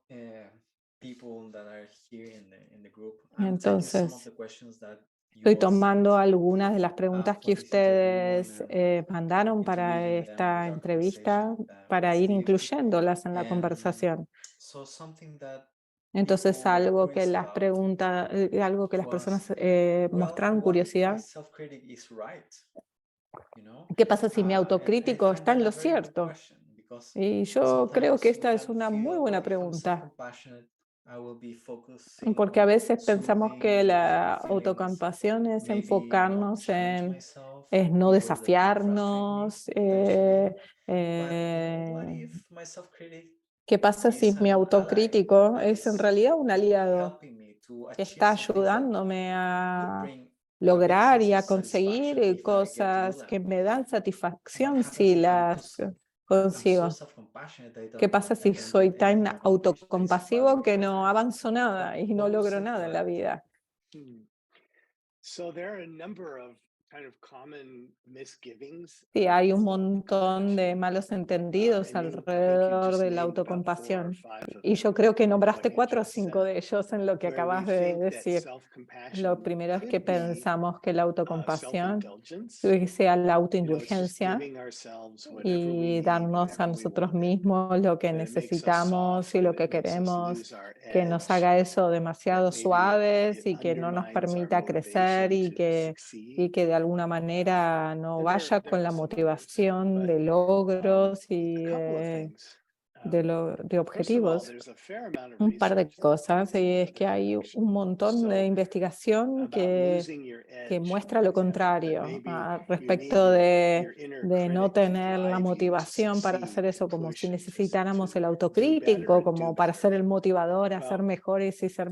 people that are here in the group, Entonces, estoy tomando algunas de las preguntas que ustedes mandaron para esta entrevista para ir incluyéndolas en la conversación. Entonces, algo que las personas mostraron curiosidad ¿Qué pasa si mi I autocrítico find está that en a lo very good cierto? question because Y yo creo que sometimes esta es I una muy feel buena if I'm pregunta, self-compassionate, I will be focusing porque a on veces pensamos que soothing my la feelings, autocompasión es maybe not enfocarnos challenge en myself es no in ways that might frustrate me desafiarnos. potentially. But what if my self-critic ¿Qué pasa si is mi an ally autocrítico that es en is realidad un aliado helping me to que achieve está some things that ayudándome could a bring a big lograr sense y of a conseguir satisfaction if I get to do cosas them? que me dan What satisfacción happens si if las I'm so consigo? self-compassionate ¿Qué that pasa I si don't soy get tan anything accomplished, autocompasivo basically? que no avanzo nada y no What was logro it nada en la like? vida? So there are a number of kind of common misgivings Sí, about hay un montón de self-compassion. malos entendidos And I think you alrededor just de la named about 4 or autocompasión. 5 of Y them yo creo que in what nombraste you 4 o just 5 said, de ellos en lo que where we acabas de think that decir. Lo self-compassion primero es que could be pensamos que la autocompasión self-indulgence. sea la It's just autoindulgencia giving ourselves whatever we y need, darnos a whenever we nosotros want it. mismos lo que That it makes us necesitamos soft, y that lo it que makes us queremos, lose our que nos edge, haga eso that demasiado maybe suaves it y que no nos undermines our permita crecer motivation to y succeed. que de alguna manera no And vaya there con are la some others, motivación but de logros a y couple of things. de First of all, objetivos. there's a fair amount of Un par de research that cosas, points y in the es que other hay direction. un montón de So investigación about losing your que edge, muestra for lo example, that contrario maybe you need respecto your inner de no critic to tener la drive you to motivación para hacer succeed, to eso, como si push and necesitáramos el to do better autocrítico, and do como para ser better. el motivador a ser Well, mejores y ser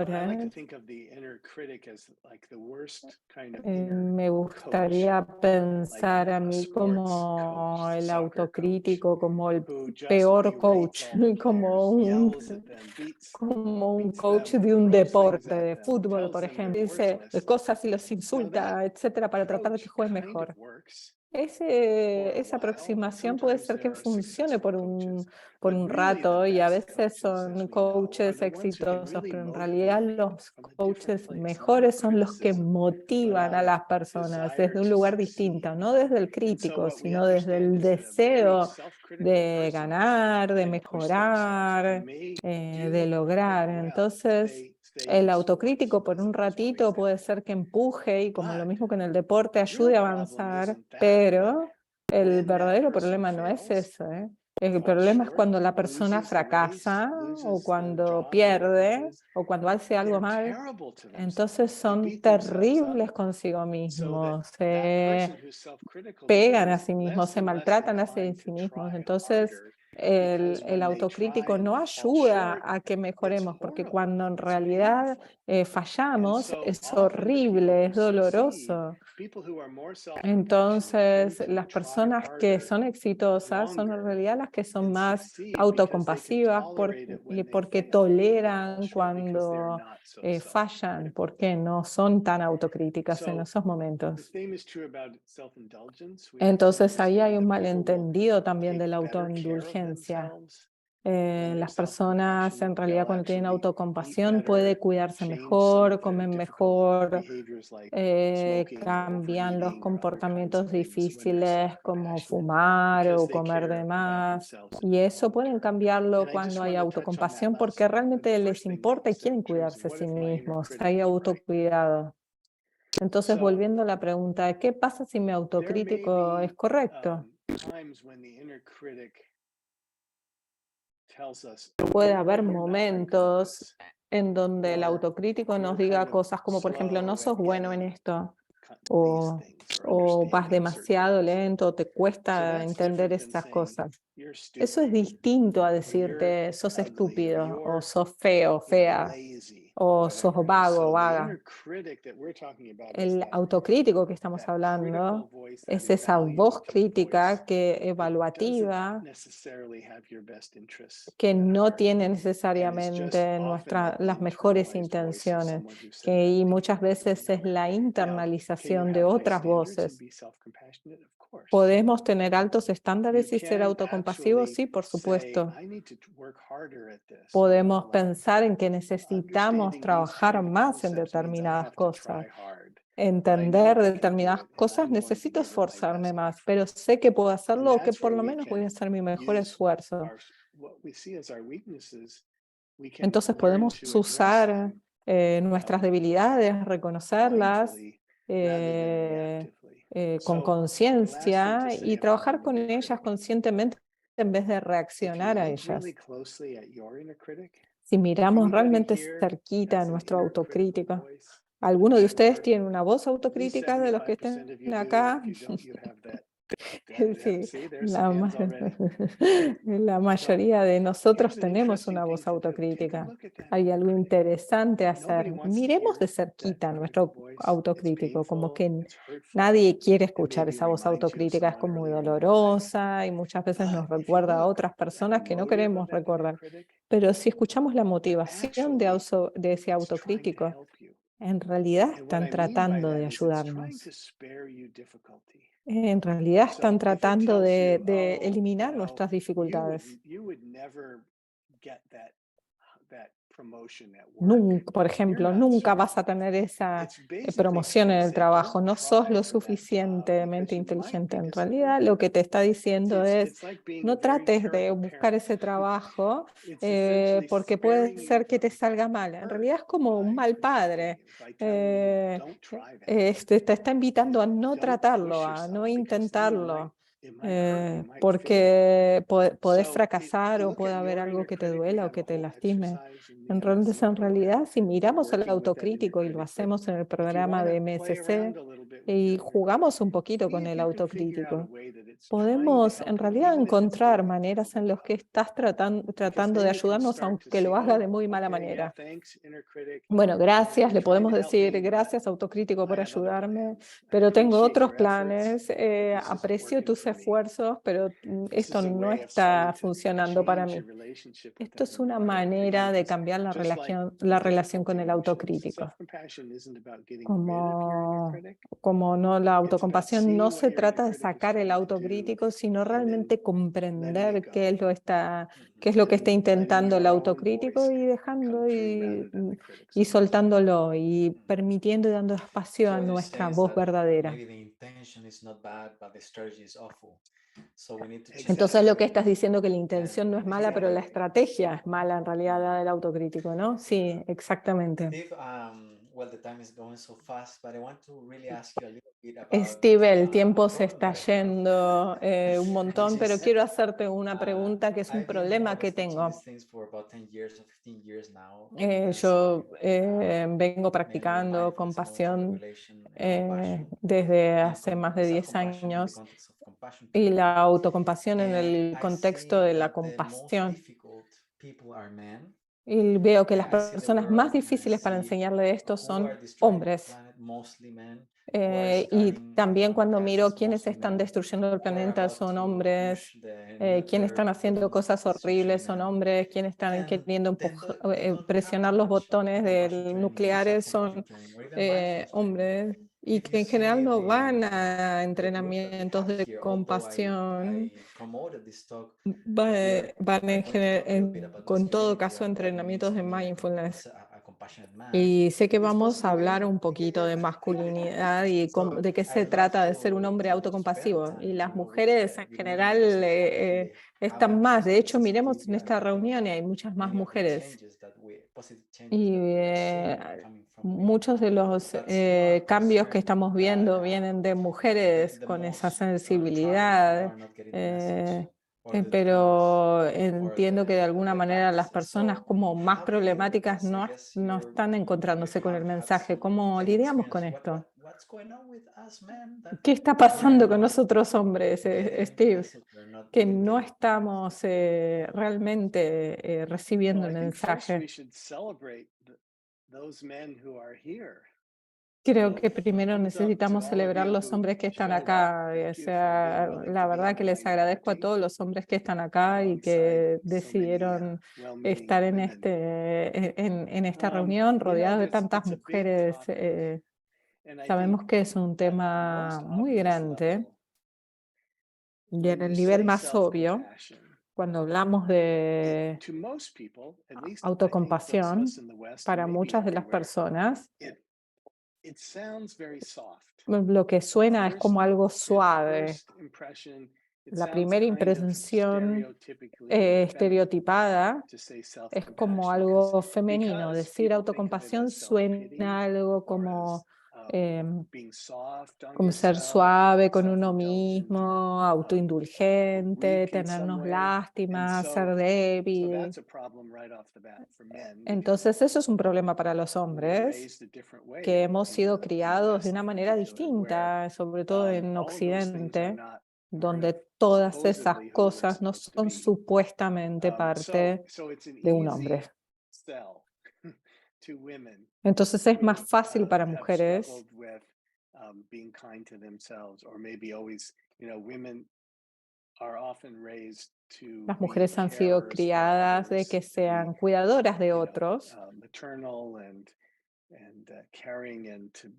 I like to mejores. think of the inner critic as like the worst kind of inner Me coach, gustaría like pensar a a mí sports coach, como a el soccer coach, autocrítico, como el who just peor berates coach, all the como players, yells at them, como un beats coach them, de un throws things deporte, at de them, fútbol, tells por them they're ejemplo, dice worthless. cosas y los Now that insulta, etcétera, para tratar de que approach juegues kind of mejor. works for a Esa while, and aproximación puede sometimes ser there que are funcione successful coaches, por but un really the rato y a best veces coaches, as son we know, are coaches the ones who can exitosos, really pero en realidad motivate you los from a different coaches place, not out mejores of son los que criticism, but motivan out a of las personas desire desde un to lugar succeed. distinto, no desde el And so crítico, what we sino desde understand el is that a very deseo self-critical de person ganar, de can push themselves mejorar, and may de do lograr. very well if Entonces, they stay el in sports autocrítico por as un one ratito puede example. ser que empuje y como lo But mismo que en el deporte the real ayude a problem avanzar, isn't that, but pero el when that verdadero person problema no es fails, eso, ¿eh? El falls problema es short, cuando la persona loses the race, fracasa o loses the cuando job, whatever it pierde is, o cuando hace algo they're mal. terrible to Entonces themselves. They son beat themselves up terribles consigo so that mismos, that person who's self-critical pegan a becomes sí mismos, less se and less maltratan a sí inclined to mismos. try Entonces, harder, because el when they try autocrítico and no they fall ayuda short, a que it's mejoremos, porque horrible, cuando en it's realidad painful. And fallamos so es often the people horrible, who es succeed, doloroso. people who are more self-compassionate tend Entonces, to las try personas que harder son exitosas son en longer realidad las que son and más succeed because they can autocompasivas tolerate it when they porque fail, when they fall toleran short, because they're cuando not so fallan, self-critical. porque no son tan autocríticas en So esos the momentos. same is true about self-indulgence. We Entonces sometimes ahí find hay un that people will malentendido también take de la better care of autoindulgencia. themselves when they're Las personas en self-compassionate. realidad They'll cuando tienen actually eat autocompasión puede better, cuidarse change some mejor, of their comen difficult mejor, behaviors like smoking or cambian los overeating or other kinds of comportamientos things when they're difíciles como self-compassionate fumar because o they comer de care about más. themselves in Y the eso long pueden term. cambiarlo And I just cuando hay want to touch on that autocompasión last porque step. And the realmente les first thing that importa you y said quieren in terms of cuidarse a what sí if my inner mismos. critic Hay is right? autocuidado. Entonces, So volviendo a la pregunta, ¿qué pasa si mi there may autocrítico es be correcto? times when the inner critic tells us, Puede oh, haber you're not very good at momentos this, en donde el or autocrítico nos you're diga kind of cosas como, por ejemplo, no slow at sos bueno en getting esto, these o, things or o vas understanding certain demasiado things. lento, te So cuesta that's entender different than esas saying cosas. you're Eso es stupid, distinto a or you're decirte sos ugly, or estúpido, o you're, sos feo, fea, lazy, or o sos whatever. And vago, so the vaga. inner critic that we're talking about is El autocrítico que estamos that critical hablando voice, that es esa voz evaluative voice crítica que that doesn't evaluativa necessarily have your best interests que at no heart, tiene and is just necesariamente often the las mejores internalized voice of intenciones, someone who said que that y to muchas you. veces es la Now, can you internalización de have high otras standards and voces. be self-compassionate? Of course. ¿Podemos tener altos You estándares y ser can autocompasivos? actually Sí, por say, supuesto. I need to work harder at this, Podemos like pensar en que necesitamos understanding these trabajar kind of más en concepts means I determinadas have to try cosas. hard, but I know Entender I can do determinadas it, and cosas, I'm going to necesito give it my esforzarme best más, effort. pero sé que puedo And hacerlo o que that's por where lo we menos voy a can hacer mi mejor use esfuerzo. what we see as our weaknesses. We can Entonces learn podemos to address usar them nuestras debilidades, reconocerlas mindfully rather than reactively. con conciencia y trabajar con ellas conscientemente en vez de reaccionar a ellas. Si miramos realmente cerquita a nuestro autocrítico, ¿alguno de ustedes tiene una voz autocrítica de los que estén acá? Sí, la mayoría de nosotros tenemos una voz autocrítica. Hay algo interesante a hacer. Miremos de cerquita nuestro autocrítico, como que nadie quiere escuchar esa voz autocrítica, es como muy dolorosa y muchas veces nos recuerda a otras personas que no queremos recordar. Pero si escuchamos la motivación de ese autocrítico, en realidad están tratando de ayudarnos. En realidad están tratando de eliminar nuestras dificultades. Nunca, por ejemplo, nunca vas a tener esa promoción en el trabajo. No sos lo suficientemente inteligente. En realidad, lo que te está diciendo es, no trates de buscar ese trabajo porque puede ser que te salga mal. En realidad es como un mal padre. Te está invitando a no tratarlo, a no intentarlo. Porque podés fracasar o puede haber algo que te duela o que te lastime. Entonces, en realidad, si miramos al autocrítico y lo hacemos en el programa de MSC y jugamos un poquito con el autocrítico, podemos en realidad encontrar maneras en las que estás tratando de ayudarnos, aunque lo haga de muy mala manera. Bueno, gracias, le podemos decir gracias autocrítico por ayudarme, pero tengo otros planes, aprecio tus esfuerzos, pero esto no está funcionando para mí. Esto es una manera de cambiar la relación con el autocrítico. Como no, la autocompasión no se trata de sacar el autocrítico, sino realmente comprender qué es lo que está intentando el autocrítico y dejando y soltándolo y permitiendo y dando espacio a nuestra voz verdadera. Entonces lo que estás diciendo que la intención no es mala, pero la estrategia es mala en realidad la del autocrítico, ¿no? Sí, exactamente. Steve, el tiempo se está yendo un montón, pero quiero hacerte una pregunta que es un problema que tengo. Yo vengo practicando compasión desde hace más de 10 años y la autocompasión en el contexto de la compasión. Y veo que las personas más difíciles para enseñarle esto son hombres. Y también cuando miro quiénes están destruyendo el planeta son hombres, quienes están haciendo cosas horribles son hombres, quienes están queriendo presionar los botones nucleares son hombres, y que en general no van a entrenamientos de compasión, con todo caso entrenamientos de mindfulness. Y sé que vamos a hablar un poquito de masculinidad y de qué se trata de ser un hombre autocompasivo. Y las mujeres en general están más. De hecho, miremos en esta reunión y hay muchas más mujeres. Y muchos de los cambios que estamos viendo vienen de mujeres con esa sensibilidad. Pero entiendo que de alguna manera las personas como más problemáticas no están encontrándose con el mensaje. ¿Cómo lidiamos con esto? ¿Qué está pasando con nosotros hombres, Steve? Que no estamos realmente recibiendo el mensaje. Creo que primero necesitamos celebrar los hombres que están acá. O sea, la verdad que les agradezco a todos los hombres que están acá y que decidieron estar en esta reunión rodeados de tantas mujeres. Sabemos que es un tema muy grande y en el nivel más obvio, cuando hablamos de autocompasión, para muchas de las personas, lo que suena es como algo suave. La primera impresión estereotipada es como algo femenino. Decir autocompasión suena algo como como ser suave con uno mismo, autoindulgente, tenernos lástima, ser débil. Entonces eso es un problema para los hombres, que hemos sido criados de una manera distinta, sobre todo en Occidente, donde todas esas cosas no son supuestamente parte de un hombre. Entonces es más fácil para mujeres las mujeres han sido criadas de que sean cuidadoras de otros,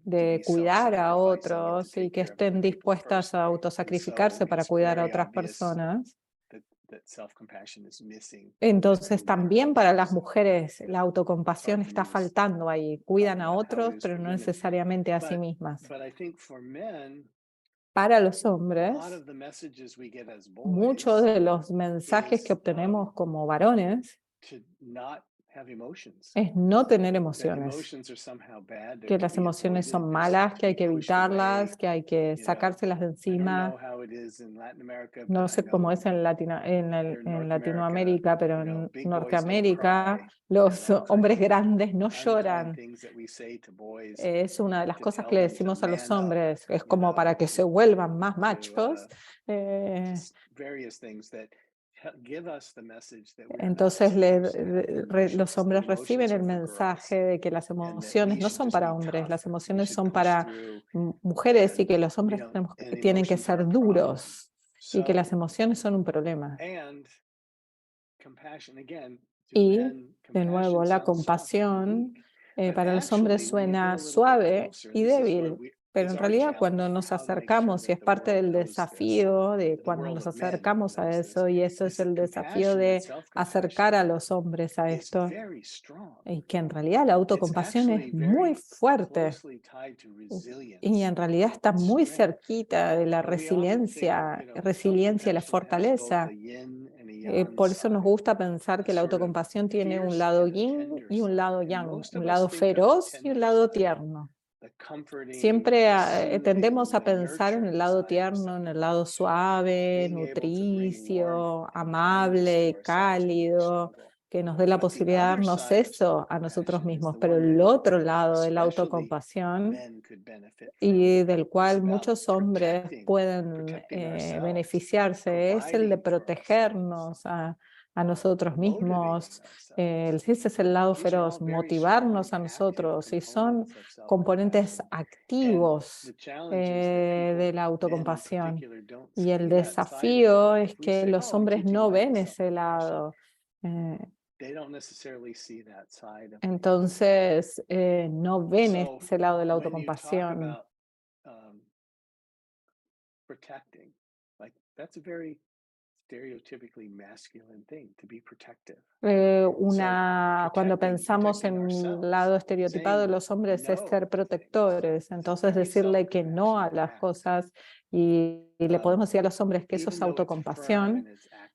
de cuidar a otros y que estén dispuestas a autosacrificarse para cuidar a otras personas. Entonces también para las mujeres la autocompasión está faltando ahí. Cuidan a otros, pero no necesariamente a sí mismas. Para los hombres, muchos de los mensajes que obtenemos como varones es no tener emociones, que las emociones son malas, que hay que evitarlas, que hay que sacárselas de encima. No sé cómo es en Latinoamérica, pero en Norteamérica los hombres grandes no lloran. Es una de las cosas que le decimos a los hombres, es como para que se vuelvan más machos. Entonces los hombres reciben el mensaje de que las emociones no son para hombres, las emociones son para mujeres y que los hombres tienen que ser duros y que las emociones son un problema. Y de nuevo, la compasión para los hombres suena suave y débil, pero en realidad cuando nos acercamos, y es parte del desafío de cuando nos acercamos a eso, y eso es el desafío de acercar a los hombres a esto, y que en realidad la autocompasión es muy fuerte y en realidad está muy cerquita de la resiliencia, la fortaleza. Por eso nos gusta pensar que la autocompasión tiene un lado yin y un lado yang, un lado feroz y un lado tierno. Siempre tendemos a pensar en el lado tierno, en el lado suave, nutricio, amable, cálido, que nos dé la posibilidad de darnos eso a nosotros mismos. Pero el otro lado de la autocompasión, y del cual muchos hombres pueden beneficiarse, es el de protegernos a nosotros mismos. Ese es el lado feroz, motivarnos a nosotros, y son componentes activos de la autocompasión. Y el desafío es que los hombres no ven ese lado. Entonces, no ven ese lado de la autocompasión. Cuando pensamos en un lado estereotipado de los hombres es ser protectores, entonces decirle que no a las cosas y le podemos decir a los hombres que eso es autocompasión,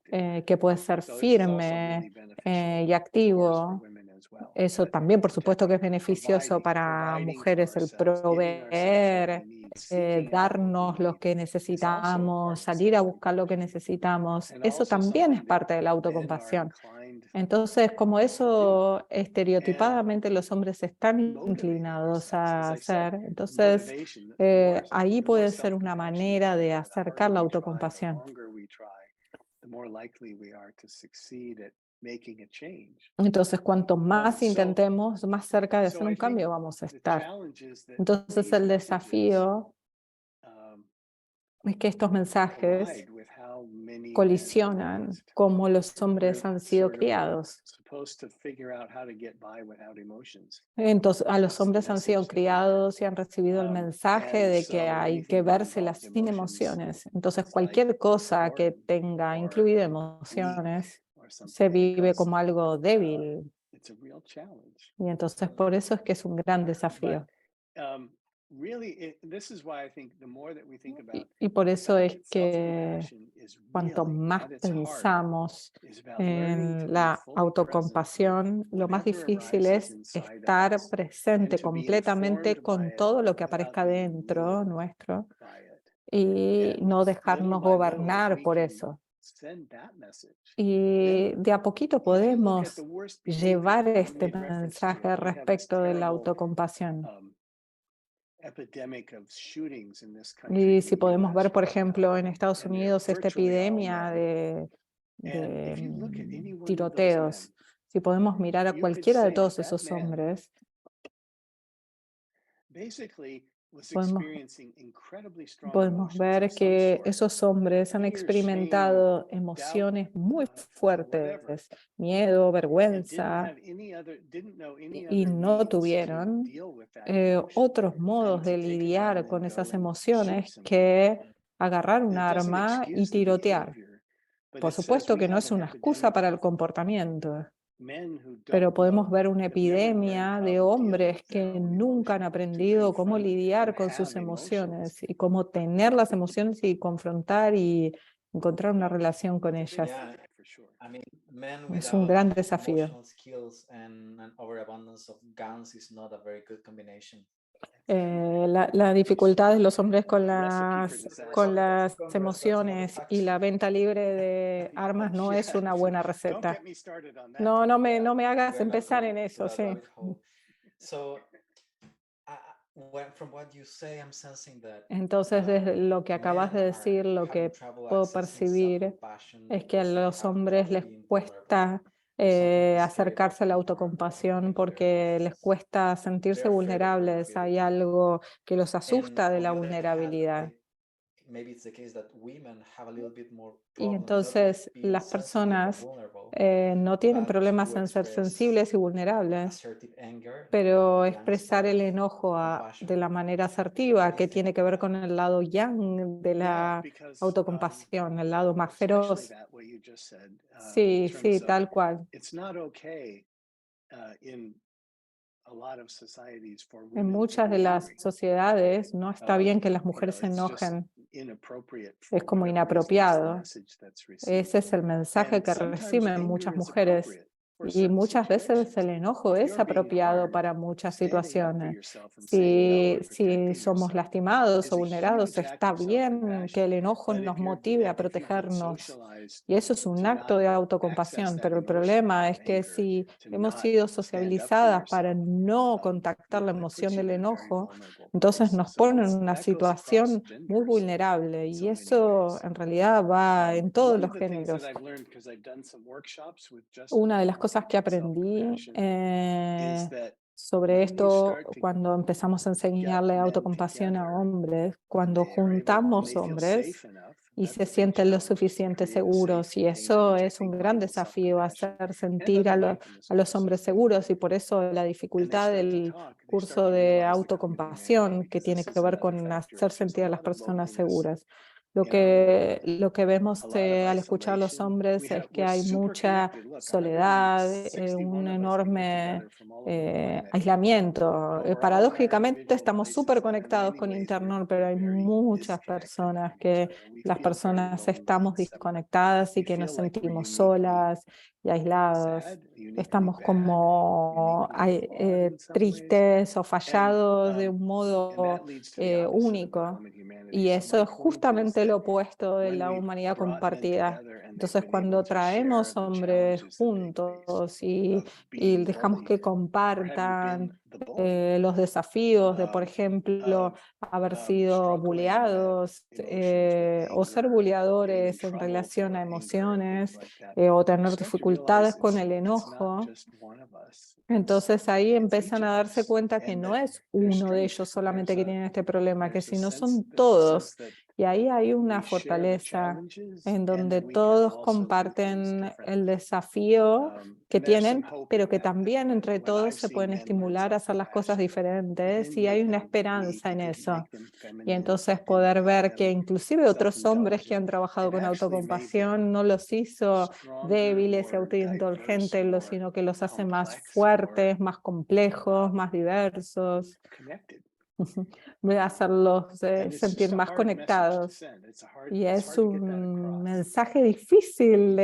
que puede ser firme y activo. Eso también, por supuesto, que es beneficioso para mujeres, el proveer, darnos lo que necesitamos, salir a buscar lo que necesitamos. Eso también es parte de la autocompasión. Entonces, como eso estereotipadamente los hombres están inclinados a hacer, entonces ahí puede ser una manera de acercar la autocompasión. Entonces, cuanto más intentemos, más cerca de hacer un cambio vamos a estar. Entonces, el desafío es que estos mensajes colisionan como los hombres han sido criados. Entonces, a los hombres han sido criados y han recibido el mensaje de que hay que vérselas sin emociones. Entonces, cualquier cosa que tenga incluida emociones se vive como algo débil. Y entonces por eso es que es un gran desafío. Y por eso es que cuanto más pensamos en la autocompasión, lo más difícil es estar presente completamente con todo lo que aparezca dentro nuestro y no dejarnos gobernar por eso. Y de a poquito podemos llevar este mensaje respecto de la autocompasión. Y si podemos ver, por ejemplo, en Estados Unidos esta epidemia de tiroteos, si podemos mirar a cualquiera de todos esos hombres, podemos, podemos ver que esos hombres han experimentado emociones muy fuertes, miedo, vergüenza, y no tuvieron otros modos de lidiar con esas emociones que agarrar un arma y tirotear. Por supuesto que no es una excusa para el comportamiento, pero podemos ver una epidemia de hombres que nunca han aprendido cómo lidiar con sus emociones y cómo tener las emociones y confrontar y encontrar una relación con ellas. Es un gran desafío. La dificultad de los hombres con las emociones y la venta libre de armas no es una buena receta. No me hagas empezar en eso, sí. Entonces, desde lo que acabas de decir, lo que puedo percibir es que a los hombres les cuesta acercarse a la autocompasión porque les cuesta sentirse vulnerables. Hay algo que los asusta de la vulnerabilidad. Y entonces las personas no tienen problemas en ser sensibles y vulnerables, pero expresar el enojo de la manera asertiva, que tiene que ver con el lado yang de la autocompasión, el lado más feroz. Sí, sí, tal cual. En muchas de las sociedades no está bien que las mujeres se enojen. Es como inapropiado. Ese es el mensaje que reciben muchas mujeres. Y muchas veces el enojo es apropiado para muchas situaciones. Si somos lastimados o vulnerados, está bien que el enojo nos motive a protegernos. Y eso es un acto de autocompasión, pero el problema es que si hemos sido sociabilizadas para no contactar la emoción del enojo, entonces nos ponen en una situación muy vulnerable y eso en realidad va en todos los géneros. Una de las cosas que aprendí sobre esto cuando empezamos a enseñarle autocompasión a hombres, cuando juntamos hombres y se sienten lo suficiente seguros, y eso es un gran desafío, hacer sentir a los hombres seguros, y por eso la dificultad del curso de autocompasión que tiene que ver con hacer sentir a las personas seguras. Lo que vemos al escuchar a los hombres es que hay mucha soledad, un enorme aislamiento. Paradójicamente estamos súper conectados con Internet, pero hay muchas personas que las personas estamos desconectadas y que nos sentimos solas y aislados. Estamos como tristes o fallados de un modo único. Y eso es justamente lo opuesto de la humanidad compartida. Entonces, cuando traemos hombres juntos y dejamos que compartan los desafíos de, por ejemplo, haber sido buleados o ser buleadores en relación a emociones o tener dificultades con el enojo, entonces ahí empiezan a darse cuenta que no es uno de ellos solamente que tiene este problema, que si no son todos. Y ahí hay una fortaleza en donde todos comparten el desafío que tienen, pero que también entre todos se pueden estimular a hacer las cosas diferentes y hay una esperanza en eso. Y entonces poder ver que inclusive otros hombres que han trabajado con autocompasión no los hizo débiles y autoindulgentes, sino que los hace más fuertes, más complejos, más diversos Voy a hacerlos And it's sentir just a más hard message to conectados. send. Y It's es hard to get that un across. mensaje difícil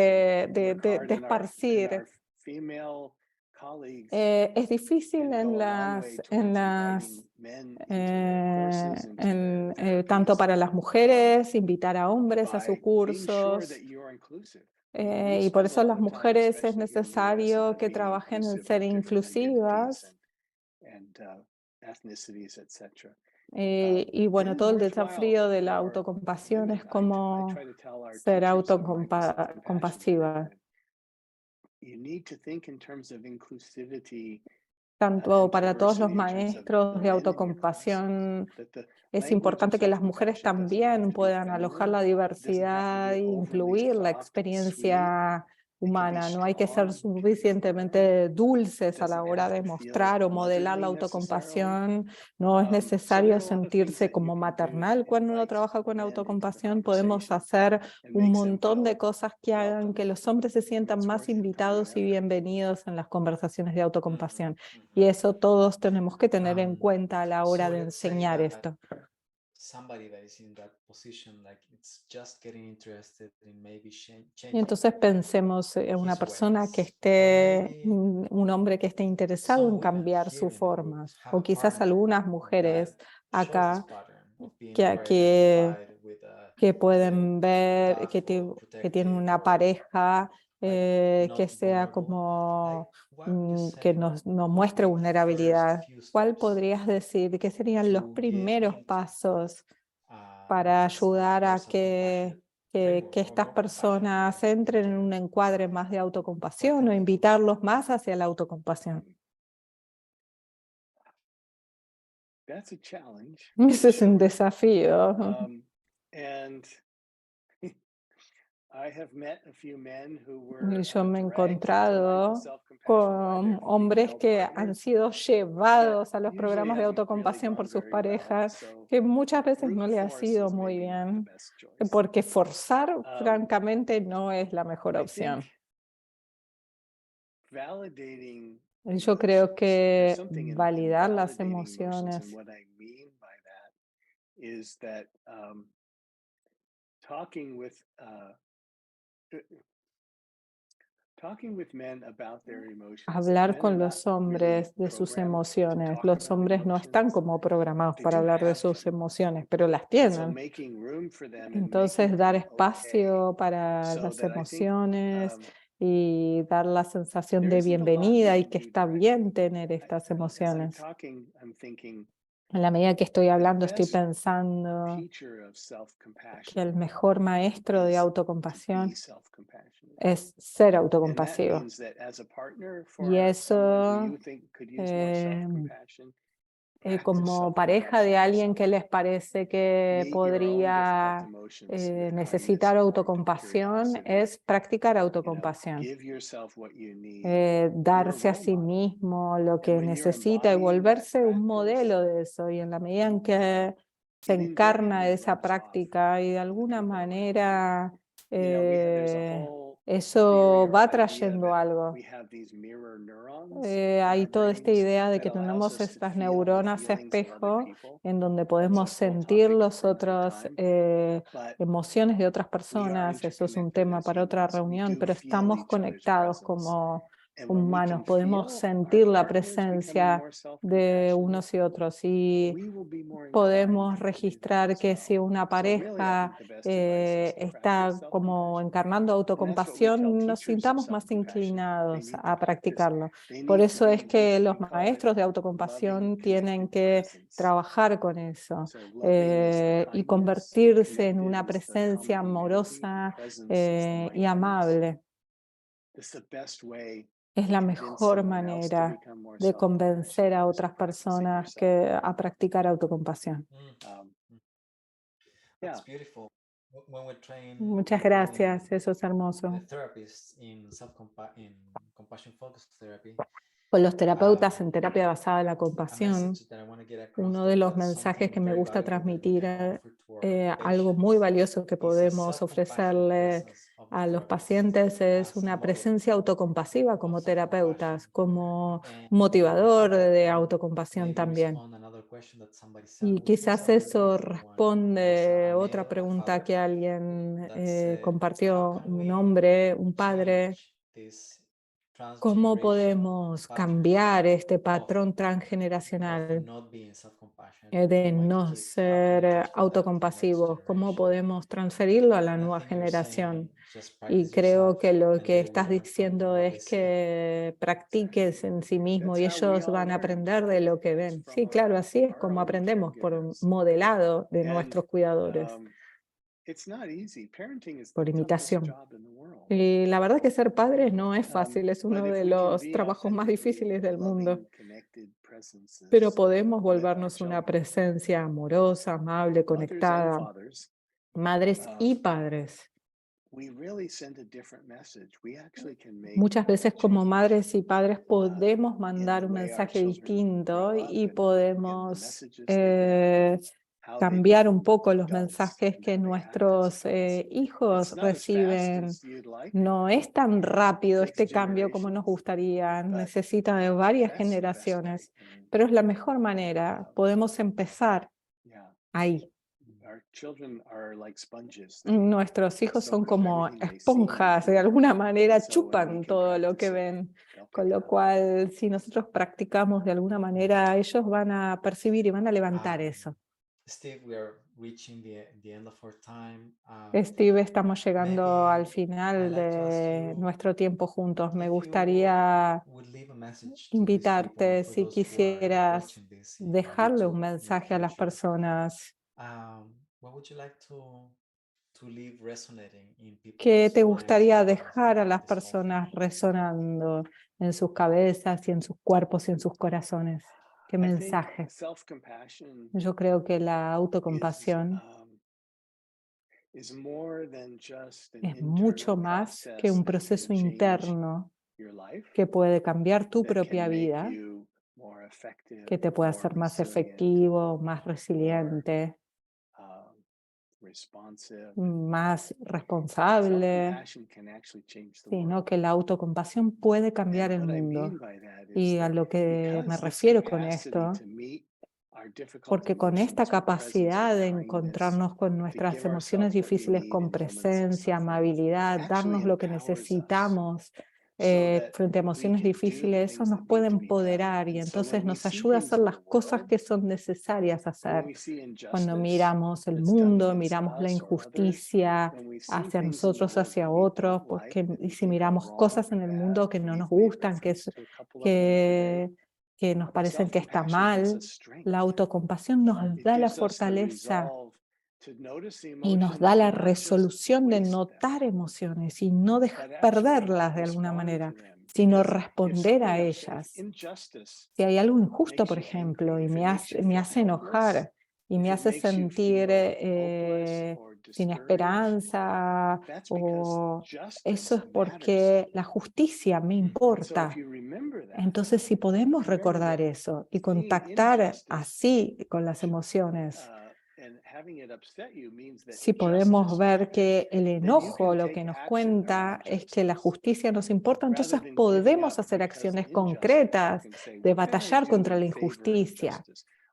We need to de work hard, and our esparcir. female colleagues Es difícil can go en a long way las, towards inviting men into their courses, into their tanto therapies, para las mujeres, invitar a hombres a sus by being sure cursos. that you are inclusive. We Y por spend a eso lot las of time, mujeres es especially here in the US, necesario on que being trabajen en inclusive ser of different inclusivas. identities and ethnicities, etc. Y It bueno, is todo el worthwhile desafío de la for autocompasión es women. I como try to tell our ser teachers of Microsoft Compassion autocompasiva, that you need to think in terms of inclusivity tanto and para todos los diversity in terms of maestros the de men in your classes. autocompasión. That the Es language of importante que las mujeres self-compassion doesn't have también to be puedan alojar la feminine. It doesn't have to diversidad be e overly incluir la soft and sweet. experiencia It can be humana. No hay que ser strong, it can be firm. suficientemente It dulces a la doesn't hora have de to feel mostrar o modelar la motherly necessarily. autocompasión. No es So there necesario are a lot of things sentirse that you como can do maternal to cuando uno invite trabaja con men into the autocompasión. Podemos conversation hacer and un makes them montón de feel cosas que hagan welcome. que los hombres se I think sientan it's más worth putting invitados that y effort. bienvenidos en las conversaciones de autocompasión. Y eso todos tenemos que tener en cuenta a la hora So de let's say enseñar that esto. somebody that is in that position, like it's just getting interested in maybe Y changing entonces pensemos en una his persona que ways, or esté, maybe un hombre que esté interesado some en women cambiar here sus in the group formas, have o a quizás partner algunas that mujeres shows this acá pattern of being que, very que, identified with que pueden ver tough que or que tienen protective una or pareja like que not sea vulnerable. como Like, what would you que say nos would muestre be the first vulnerabilidad. few ¿Cuál steps podrías decir que serían los to get primeros into pasos para ayudar more a self-compassion que framework or estas more compassion personas in entren en general? un encuadre más de What autocompasión can o people do? invitarlos más hacia la autocompasión? That's a challenge. Ese es un Sure. desafío. And I have met a few men who were Y yo me he dragged to encontrado mindful self-compassion by con their hombres female que partners. han sido llevados a los Usually programas de hasn't really autocompasión por gone sus very well. parejas, So que muchas veces brute no le ha force sido is muy maybe not the bien, best choice. porque forzar, Um, francamente, no es la mejor I think opción. validating Y yo creo emotions, there's que something in validar las validating emotions, and emociones what I mean by that is that talking with men about their emotions. hablar Men are con not los really hombres de sus programmed to emociones. talk Los about hombres no están emotions. como programados They para do hablar de have sus them. emociones, pero las And so tienen. making room for them and Entonces, making dar them okay, espacio para so las that I think emociones y dar la sensación de there isn't a lot we bienvenida y can que do está directly. bien tener estas As I'm emociones. talking, I'm thinking En la medida que estoy the hablando, estoy best pensando teacher of que self-compassion el mejor maestro de is to be autocompasión self-compassionate. es ser And that autocompasivo. means that as a partner Y for someone who eso, you think could use more self-compassion, practice como pareja de self-compassion alguien que yourself. les parece que Meet your own difficult podría emotions with kindness necesitar and autocompasión, curiosity. es practicar You know, autocompasión. give yourself what you need. You're a Darse a role sí model. mismo lo And que when you're necesita y embodying that volverse un practice, modelo de eso. Y en la medida en que se getting very encarna good esa rubs off práctica y de on the alguna people around you. manera You know, there's a whole eso theory va or idea trayendo that algo. we have these mirror neurons in Hay our toda esta brains idea de that que allows tenemos us to estas feel the neuronas feelings of other espejo people. en donde That's a podemos whole sentir topic los for another otros time. But emociones de otras we are personas. Eso es un interconnected, tema as para you otra know, so we reunión, do pero feel estamos each other's conectados presence. como And when we humanos. can Podemos feel our sentir la partners becoming presencia more de self-compassionate, unos y otros y we will be more inclined podemos to do that registrar as que well. si una So really, I pareja think the best advice is to practice está como self-compassion. encarnando And that's what we tell autocompasión, nos teachers of sintamos más self-compassion. They inclinados need to a practice. practicarlo. They Por need to eso es be que this, los we call it maestros de loving, autocompasión tienen connected que presence. trabajar con eso So loving is the y kindness, convertirse en connected una is the presencia companionality, amorosa presence is the y mindfulness. amable. It's the best way Es to la convince mejor someone else to manera become more de convencer self-compassionate a is to otras practice it personas yourself. que a practicar autocompasión. That's beautiful. When we train Muchas people gracias, eso es hermoso. therapists in compassion focused therapy, Con los terapeutas en terapia basada en la a compasión, message that I want to get across uno de los that's mensajes que something me very gusta valuable that we transmitir, can offer to our algo muy patients valioso que is a podemos self-compassionate ofrecerle presence of the a los therapist pacientes es as a una model presencia autocompasiva of como self-compassion. terapeutas, como And motivador de I autocompasión maybe también. respond another Y quizás eso responde otra pregunta que alguien compartió, un hombre, un padre. ¿Cómo podemos cambiar este patrón transgeneracional de no ser autocompasivos? ¿Cómo podemos transferirlo a la nueva generación? Y creo que lo que estás diciendo es que practiques en sí mismo y ellos van a aprender de lo que ven. Sí, claro, así es como aprendemos, por un modelado de nuestros cuidadores, por imitación. Y la verdad que ser padre no es fácil, es uno de los trabajos más difíciles del mundo. Pero podemos volvernos una presencia amorosa, amable, conectada, madres y padres. Muchas veces como madres y padres podemos mandar un mensaje distinto y podemos cambiar un poco los mensajes que nuestros hijos reciben. No es tan rápido este cambio como nos gustaría, necesita de varias generaciones, pero es la mejor manera. Podemos empezar ahí. Nuestros hijos son como esponjas, de alguna manera chupan todo lo que ven, con lo cual si nosotros practicamos de alguna manera, ellos van a percibir y van a levantar eso. Steve, estamos llegando al final de nuestro tiempo juntos. Me gustaría invitarte si quisieras dejarle un mensaje a las personas. ¿Qué te gustaría dejar a las personas resonando en sus cabezas y en sus cuerpos y en sus corazones? ¿Qué mensaje? Yo creo que la autocompasión es mucho más que un proceso interno que puede cambiar tu propia vida, que te puede hacer más efectivo, más resiliente, más responsable, sino que la autocompasión puede cambiar el mundo. Y a lo que me refiero con esto, porque con esta capacidad de encontrarnos con nuestras emociones difíciles con presencia, amabilidad, darnos lo que necesitamos frente a emociones difíciles, eso nos puede empoderar y entonces nos ayuda a hacer las cosas que son necesarias hacer. Cuando miramos el mundo, miramos la injusticia hacia nosotros, hacia otros, porque y si miramos cosas en el mundo que no nos gustan, que, que nos parecen que está mal, la autocompasión nos da la fortaleza y nos da la resolución de notar emociones y no perderlas de alguna manera, sino responder a ellas. Si hay algo injusto, por ejemplo, y me hace enojar y me hace sentir sin esperanza, o eso es porque la justicia me importa. Entonces, si podemos recordar eso y contactar así con las emociones, si podemos ver que el enojo lo que nos cuenta es que la justicia nos importa, entonces podemos hacer acciones concretas de batallar contra la injusticia.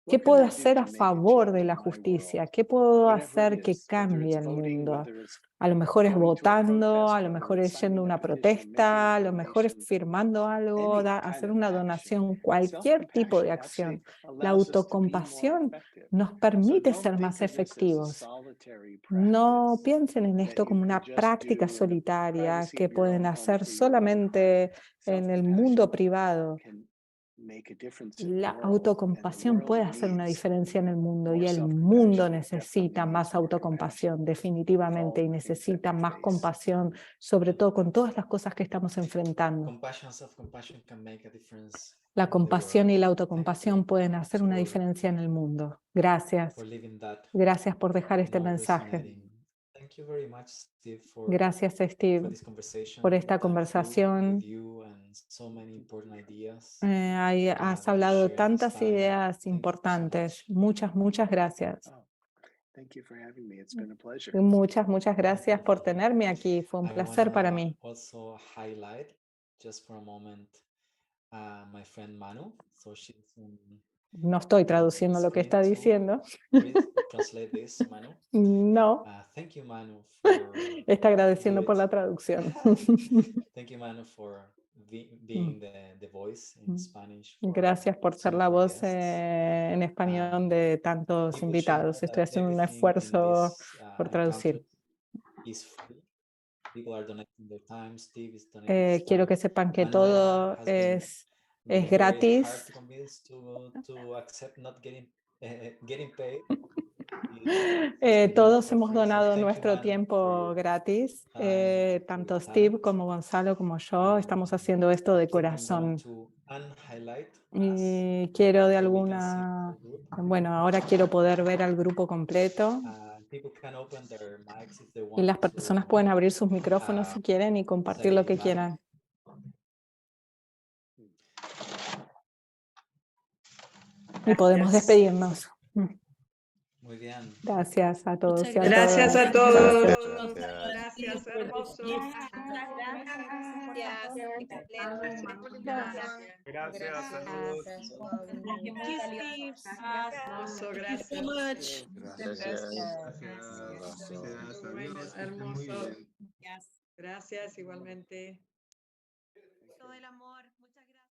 ¿Qué puedo hacer a favor de la justicia? ¿Qué puedo hacer que cambie el mundo? A lo mejor es votando, a lo mejor es yendo a una protesta, a lo mejor es firmando algo, hacer una donación, cualquier tipo de acción. La autocompasión nos permite ser más efectivos. No piensen en esto como una práctica solitaria que pueden hacer solamente en el mundo privado. La autocompasión puede hacer una diferencia en el mundo y el mundo necesita más autocompasión, definitivamente, y necesita más compasión, sobre todo con todas las cosas que estamos enfrentando. La compasión y la autocompasión pueden hacer una diferencia en el mundo. Gracias. Gracias por dejar este mensaje. Gracias, Steve, por esta conversación. Has hablado de tantas ideas importantes. Muchas, muchas gracias. Muchas gracias por tenerme aquí. Fue un placer para mí. No estoy traduciendo lo que está diciendo. Translate this, Manu. No, Thank you, Manu, for está agradeciendo por la traducción. Thank you, Manu, for being the voice in Spanish. Gracias por ser la voz en español de tantos invitados. Estoy haciendo un esfuerzo por traducir. Quiero que sepan que todo es gratis. Todos hemos donado nuestro tiempo gratis. Tanto Steve como Gonzalo como yo estamos haciendo esto de corazón. Y quiero de alguna... Bueno, ahora quiero poder ver al grupo completo. Y las personas pueden abrir sus micrófonos si quieren y compartir lo que quieran. Y podemos despedirnos. Muy bien. Gracias a todos y a todas. Gracias a todos. Gracias, hermoso. Gracias, saludos. Hermoso, gracias. Gracias. Bueno, hermoso. Gracias igualmente. Todo el amor.